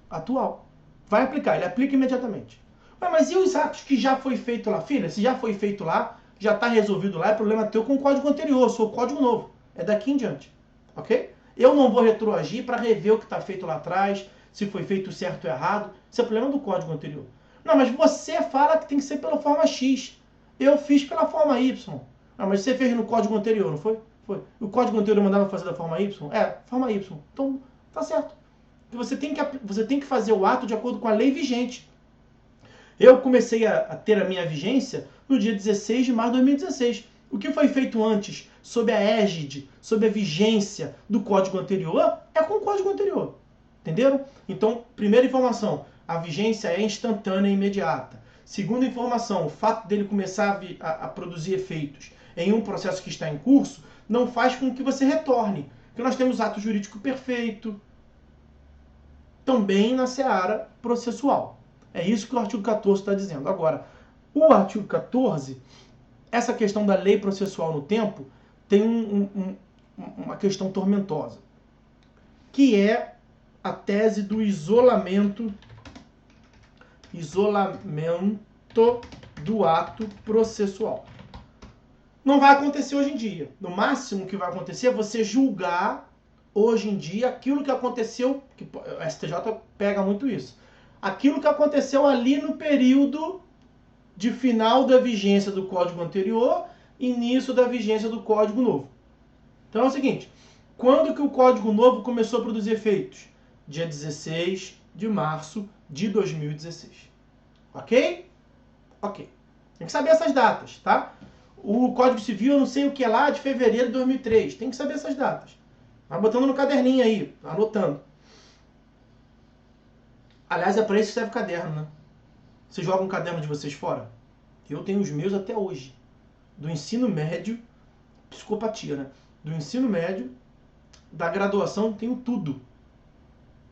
atual. Vai aplicar, ele aplica imediatamente. Mas e os atos que já foi feito lá? Filha, se já foi feito lá, já está resolvido lá, é problema teu com o código anterior, eu sou o código novo. É daqui em diante. Ok? Eu não vou retroagir para rever o que está feito lá atrás, se foi feito certo ou errado. Isso é problema do código anterior. Não, mas você fala que tem que ser pela forma X. Eu fiz pela forma Y. Ah, mas você fez no código anterior, não foi? Foi. O código anterior mandava fazer da forma Y? É, forma Y. Então, tá certo. Você tem que fazer o ato de acordo com a lei vigente. Eu comecei a ter a minha vigência no dia 16 de março de 2016. O que foi feito antes, sob a égide, sob a vigência do código anterior, é com o código anterior. Entenderam? Então, primeira informação, a vigência é instantânea e imediata. Segunda informação, o fato dele começar a produzir efeitos em um processo que está em curso não faz com que você retorne. Porque nós temos ato jurídico perfeito, também na seara processual. É isso que o artigo 14 está dizendo. Agora, o artigo 14, essa questão da lei processual no tempo, tem uma questão tormentosa, que é a tese do isolamento do ato processual. Não vai acontecer hoje em dia. No máximo que vai acontecer é você julgar hoje em dia aquilo que aconteceu, que o STJ pega muito isso, aquilo que aconteceu ali no período de final da vigência do código anterior, início da vigência do código novo. Então é o seguinte, quando que o código novo começou a produzir efeitos? Dia 16 de março de 2016. Ok? Ok. Tem que saber essas datas, tá? O Código Civil, eu não sei o que é lá, de fevereiro de 2003. Tem que saber essas datas. Vai botando no caderninho aí, anotando. Aliás, é para isso que serve o caderno, né? Vocês jogam o caderno de vocês fora? Eu tenho os meus até hoje. Do ensino médio, psicopatia, né? Do ensino médio, da graduação, tenho tudo.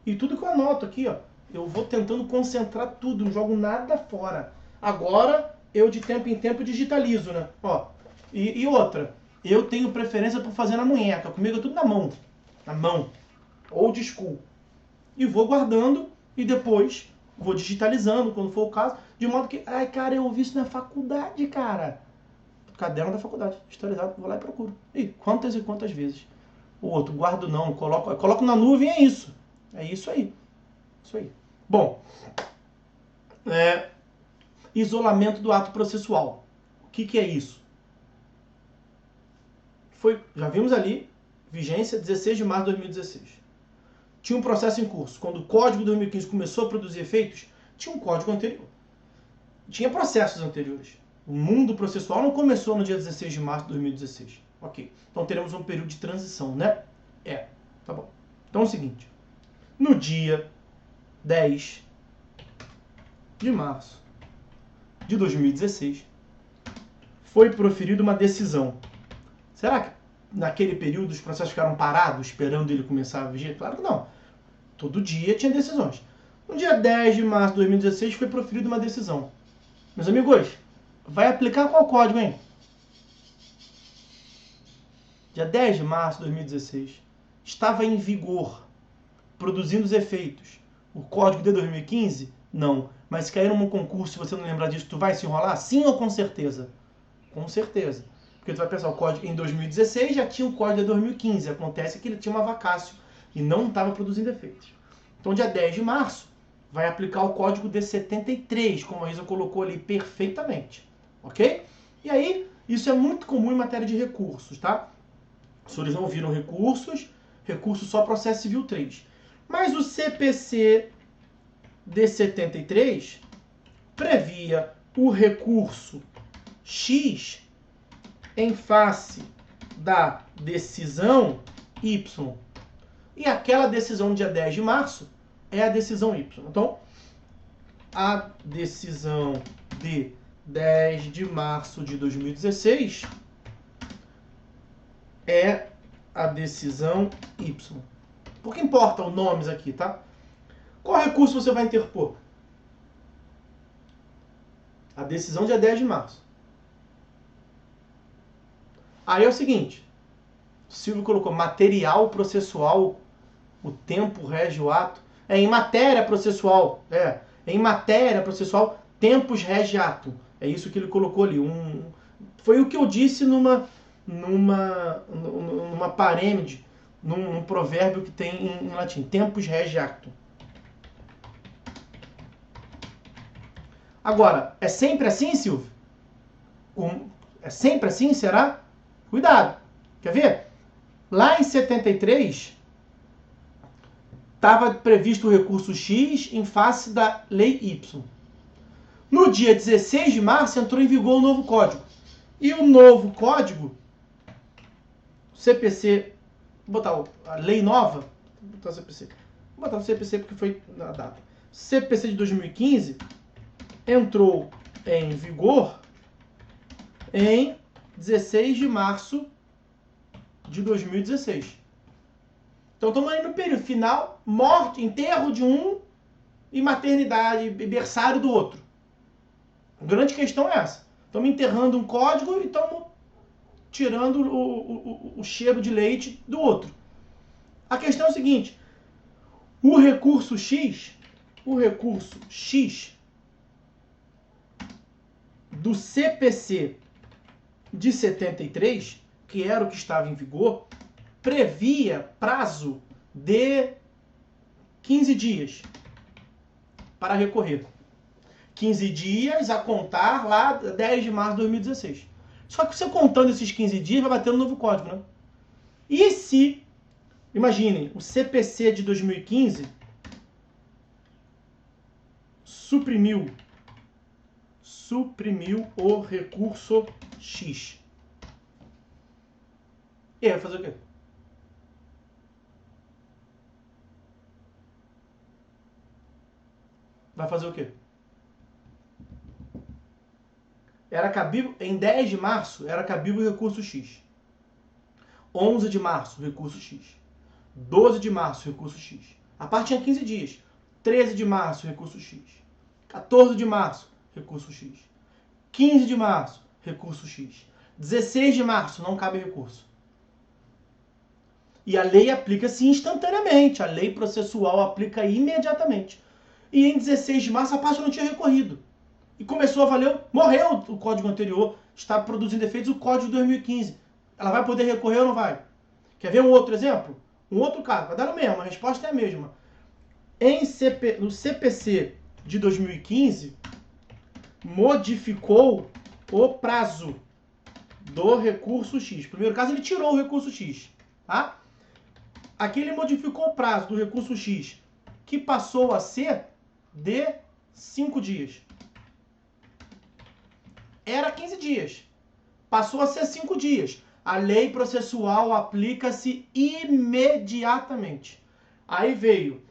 E tudo que eu anoto aqui, ó, eu vou tentando concentrar tudo, não jogo nada fora. Agora, eu de tempo em tempo digitalizo, né? Ó, e outra, eu tenho preferência por fazer na munheca. Comigo é tudo na mão. Na mão. Old school. E vou guardando e depois vou digitalizando, quando for o caso, de modo que, ai, cara, eu ouvi isso na faculdade, cara. Caderno da faculdade, digitalizado, vou lá e procuro. E quantas vezes? O outro, guardo não, coloco na nuvem, é isso. É isso aí. Isso aí. Bom, isolamento do ato processual. O que é isso? Já vimos ali, vigência 16 de março de 2016. Tinha um processo em curso. Quando o código de 2015 começou a produzir efeitos, tinha um código anterior. Tinha processos anteriores. O mundo processual não começou no dia 16 de março de 2016. Ok. Então teremos um período de transição, né? Tá bom. Então é o seguinte. No dia 10 de março de 2016, foi proferida uma decisão. Será que naquele período os processos ficaram parados, esperando ele começar a vigir? Claro que não. Todo dia tinha decisões. No dia 10 de março de 2016 foi proferida uma decisão. Meus amigos, vai aplicar qual código, hein? Dia 10 de março de 2016 estava em vigor, produzindo os efeitos, o código de 2015? Não. Mas se cair num concurso e você não lembrar disso, tu vai se enrolar? Sim ou com certeza? Com certeza. Porque tu vai pensar, o código em 2016 já tinha o código de 2015. Acontece que ele tinha uma vacácio e não estava produzindo efeitos. Então, dia 10 de março, vai aplicar o código D73, como a Isa colocou ali perfeitamente. Ok? E aí, isso é muito comum em matéria de recursos, tá? Os senhores não viram recursos, recurso só processo civil 3. Mas o CPC D73 previa o recurso X em face da decisão Y. E aquela decisão dia 10 de março é a decisão Y. Então, a decisão de 10 de março de 2016 é a decisão Y. Pouco importa os nomes aqui, tá? Qual recurso você vai interpor? A decisão dia 10 de março. Aí é o seguinte, o Silvio colocou material processual, o tempo rege o ato. É em matéria processual, em matéria processual, tempus rege ato. É isso que ele colocou ali. Foi o que eu disse numa parêmide, num provérbio que tem em latim, tempus rege actum. Agora, é sempre assim, Silvio? É sempre assim, será? Cuidado. Quer ver? Lá em 73, estava previsto o recurso X em face da lei Y. No dia 16 de março, entrou em vigor o novo código. E o novo código, CPC, vou botar a lei nova, vou botar o CPC porque foi na data. CPC de 2015 entrou em vigor em 16 de março de 2016. Então estamos aí no período final, morte, enterro de um e maternidade, berçário do outro. A grande questão é essa. Estamos enterrando um código e estamos tirando o cheiro de leite do outro. A questão é o seguinte, o recurso X do CPC de 73, que era o que estava em vigor, previa prazo de 15 dias para recorrer. 15 dias a contar lá 10 de março de 2016. Só que você contando esses 15 dias vai bater no novo código, né? E se, imaginem, o CPC de 2015 suprimiu o recurso X. E aí vai fazer o quê? Vai fazer o quê? Era cabível, em 10 de março, era cabível o recurso X. 11 de março, recurso X. 12 de março, recurso X. A parte tinha 15 dias. 13 de março, recurso X. 14 de março, recurso X. 15 de março, recurso X. 16 de março, não cabe recurso. E a lei aplica-se instantaneamente. A lei processual aplica imediatamente. E em 16 de março, a parte não tinha recorrido. E começou a valer, morreu o código anterior, está produzindo efeitos o código de 2015. Ela vai poder recorrer ou não vai? Quer ver um outro exemplo? Um outro caso, vai dar o mesmo, a resposta é a mesma. No CPC de 2015, modificou o prazo do recurso X. No primeiro caso, ele tirou o recurso X. Tá? Aqui ele modificou o prazo do recurso X, que passou a ser de 5 dias. Era 15 dias. Passou a ser 5 dias. A lei processual aplica-se imediatamente. Aí veio,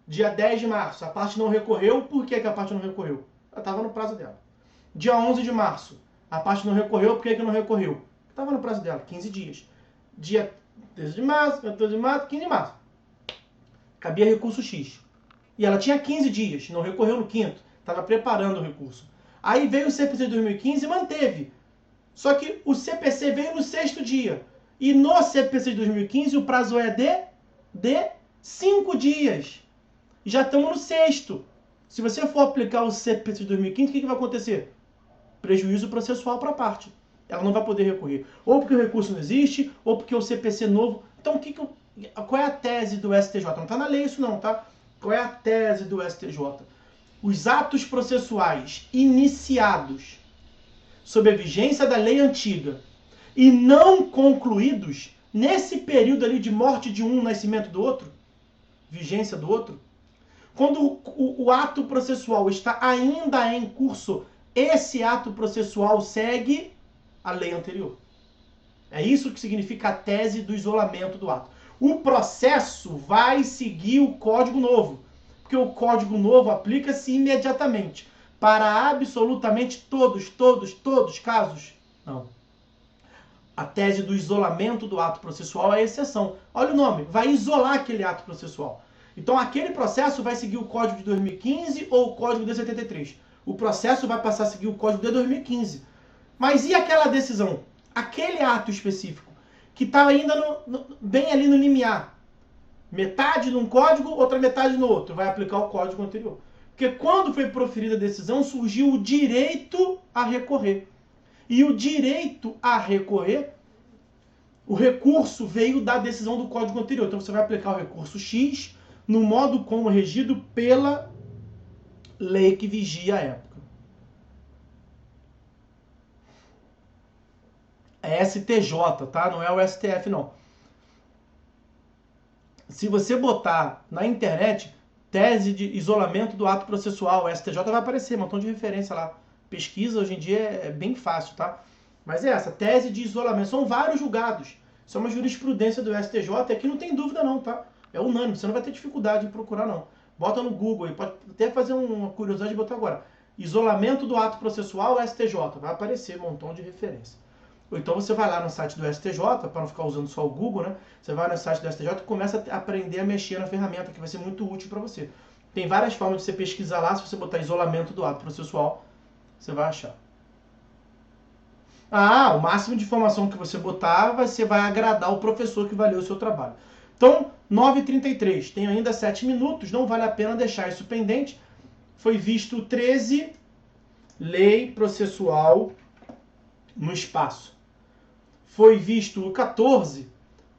dia 10 de março, a parte não recorreu. Por que a parte não recorreu? Ela estava no prazo dela. Dia 11 de março, a parte não recorreu. Por que não recorreu? Estava no prazo dela, 15 dias. Dia 13 de março, 14 de março, 15 de março. Cabia recurso X. E ela tinha 15 dias, não recorreu no quinto. Estava preparando o recurso. Aí veio o CPC de 2015 e manteve. Só que o CPC veio no 6º dia. E no CPC de 2015 o prazo é de 5 dias. E já estamos no sexto. Se você for aplicar o CPC de 2015, o que vai acontecer? Prejuízo processual para a parte. Ela não vai poder recorrer. Ou porque o recurso não existe, ou porque o CPC novo... Então, qual é a tese do STJ? Não está na lei isso não, tá? Qual é a tese do STJ? Os atos processuais iniciados sob a vigência da lei antiga e não concluídos nesse período ali de morte de um, nascimento do outro, vigência do outro, quando o ato processual está ainda em curso, esse ato processual segue a lei anterior. É isso que significa a tese do isolamento do ato. O processo vai seguir o Código Novo, porque o Código Novo aplica-se imediatamente para absolutamente todos os casos. Não. A tese do isolamento do ato processual é a exceção. Olha o nome, vai isolar aquele ato processual. Então aquele processo vai seguir o Código de 2015 ou o Código de 73. O processo vai passar a seguir o Código de 2015. Mas e aquela decisão? Aquele ato específico, que está ainda bem ali no limiar. Metade num código, outra metade no outro. Vai aplicar o código anterior. Porque quando foi proferida a decisão, surgiu o direito a recorrer. E o direito a recorrer, o recurso veio da decisão do código anterior. Então você vai aplicar o recurso X no modo como regido pela lei que vigia a época. É STJ, tá? Não é o STF, não. Se você botar na internet tese de isolamento do ato processual, STJ vai aparecer, um montão de referência lá. Pesquisa hoje em dia é bem fácil, tá? Mas é essa, tese de isolamento. São vários julgados. Isso é uma jurisprudência do STJ, aqui não tem dúvida não, tá? É unânime, você não vai ter dificuldade em procurar não. Bota no Google aí, pode até fazer uma curiosidade de botar agora. Isolamento do ato processual STJ, vai aparecer um montão de referência. Ou então você vai lá no site do STJ, para não ficar usando só o Google, né? Você vai no site do STJ e começa a aprender a mexer na ferramenta, que vai ser muito útil para você. Tem várias formas de você pesquisar lá, se você botar isolamento do ato processual, você vai achar. O máximo de informação que você botar, você vai agradar o professor que vai ler o seu trabalho. Então, 9h33, tem ainda 7 minutos, não vale a pena deixar isso pendente. Foi visto o 13, lei processual no espaço. Foi visto o 14,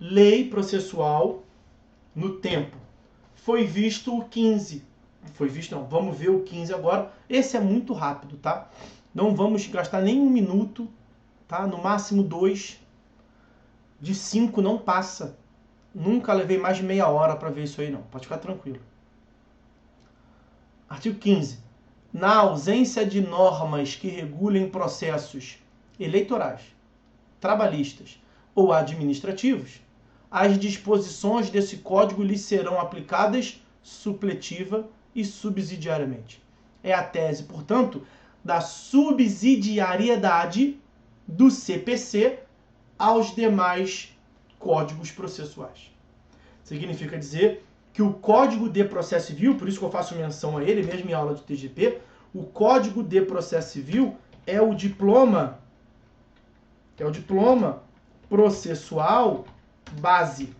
lei processual no tempo. Foi visto o 15. Vamos ver o 15 agora. Esse é muito rápido, tá? Não vamos gastar nem um minuto, tá? No máximo 2. De 5 não passa. Nunca levei mais de meia hora para ver isso aí, não. Pode ficar tranquilo. Artigo 15. Na ausência de normas que regulem processos eleitorais, trabalhistas ou administrativos, as disposições desse Código lhes serão aplicadas supletiva e subsidiariamente. É a tese, portanto, da subsidiariedade do CPC aos demais códigos processuais. Significa dizer que o Código de Processo Civil, por isso que eu faço menção a ele, mesmo em aula de TGP, o Código de Processo Civil é o diploma processual base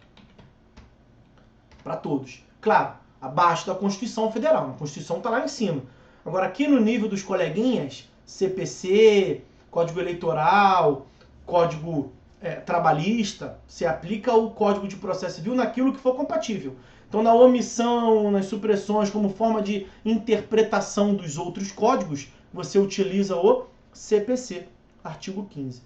para todos. Claro, abaixo da Constituição Federal. A Constituição está lá em cima. Agora, aqui no nível dos coleguinhas, CPC, Código Eleitoral, Código Trabalhista, se aplica o Código de Processo Civil naquilo que for compatível. Então, na omissão, nas supressões, como forma de interpretação dos outros códigos, você utiliza o CPC, artigo 15.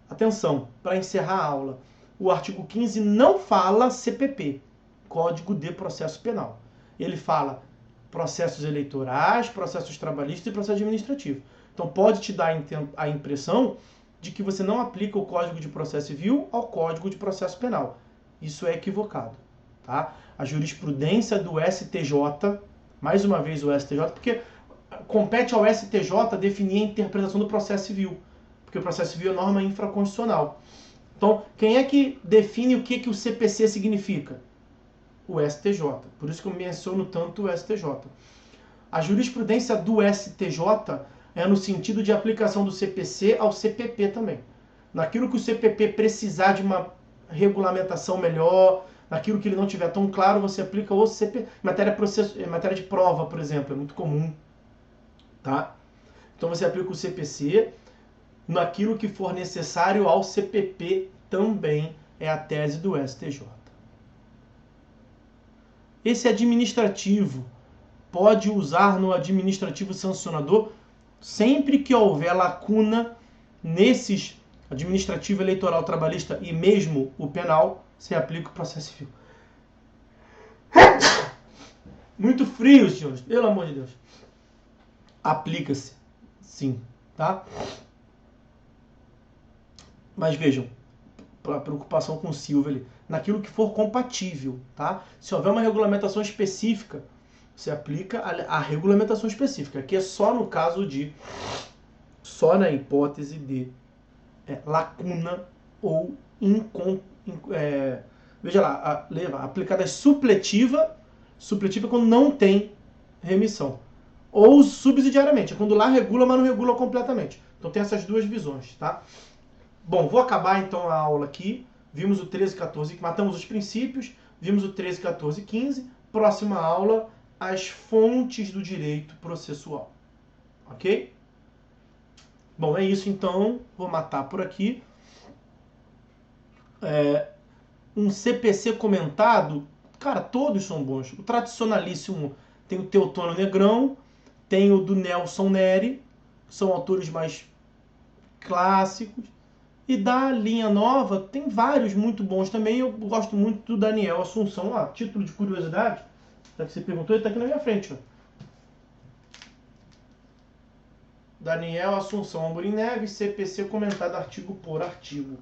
Atenção, para encerrar a aula, o artigo 15 não fala CPP, Código de Processo Penal. Ele fala processos eleitorais, processos trabalhistas e processo administrativo. Então pode te dar a impressão de que você não aplica o Código de Processo Civil ao Código de Processo Penal. Isso é equivocado, tá? A jurisprudência do STJ, mais uma vez o STJ, porque compete ao STJ definir a interpretação do processo civil, porque o processo civil é norma infraconstitucional. Então, quem é que define o que o CPC significa? O STJ. Por isso que eu menciono tanto o STJ. A jurisprudência do STJ é no sentido de aplicação do CPC ao CPP também. Naquilo que o CPP precisar de uma regulamentação melhor, Naquilo que ele não tiver tão claro, você aplica o CP. Matéria de prova, por exemplo, é muito comum. Tá? Então você aplica o CPC. Naquilo que for necessário ao CPP também é a tese do STJ. Esse administrativo pode usar no administrativo sancionador sempre que houver lacuna nesses administrativo, eleitoral, trabalhista e mesmo o penal, você aplica o processo civil. Muito frio, senhores, pelo amor de Deus. Aplica-se, sim, tá? Mas vejam, a preocupação com o Silvio ali, naquilo que for compatível, tá? Se houver uma regulamentação específica, você aplica a regulamentação específica, que é só no caso de, só na hipótese de lacuna ou veja lá, aplicada supletiva quando não tem remissão. Ou subsidiariamente, é quando lá regula, mas não regula completamente. Então tem essas duas visões, tá? Bom, vou acabar então a aula aqui. Vimos o 13, 14, matamos os princípios, vimos o 13, 14 e 15. Próxima aula, as fontes do direito processual. Ok? Bom, é isso então. Vou matar por aqui. Um CPC comentado, cara, todos são bons. O tradicionalíssimo tem o Teotônio Negrão, tem o do Nelson Neri, são autores mais clássicos. E da linha nova, tem vários muito bons também. Eu gosto muito do Daniel Assunção. Ó, título de curiosidade, já que você perguntou, ele está aqui na minha frente. Ó. Daniel Assunção Amorim Neves, CPC comentado artigo por artigo.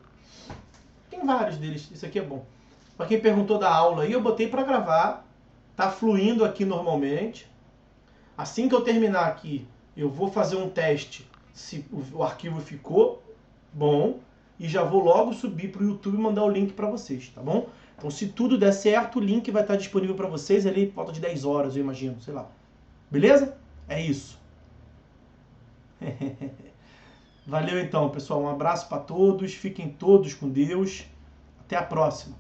Tem vários deles, isso aqui é bom. Para quem perguntou da aula aí, eu botei para gravar. Tá fluindo aqui normalmente. Assim que eu terminar aqui, eu vou fazer um teste se o arquivo ficou bom. E já vou logo subir para o YouTube e mandar o link para vocês, tá bom? Então, se tudo der certo, o link vai estar disponível para vocês ali por volta de 10 horas, eu imagino, sei lá. Beleza? É isso. Valeu então, pessoal. Um abraço para todos. Fiquem todos com Deus. Até a próxima.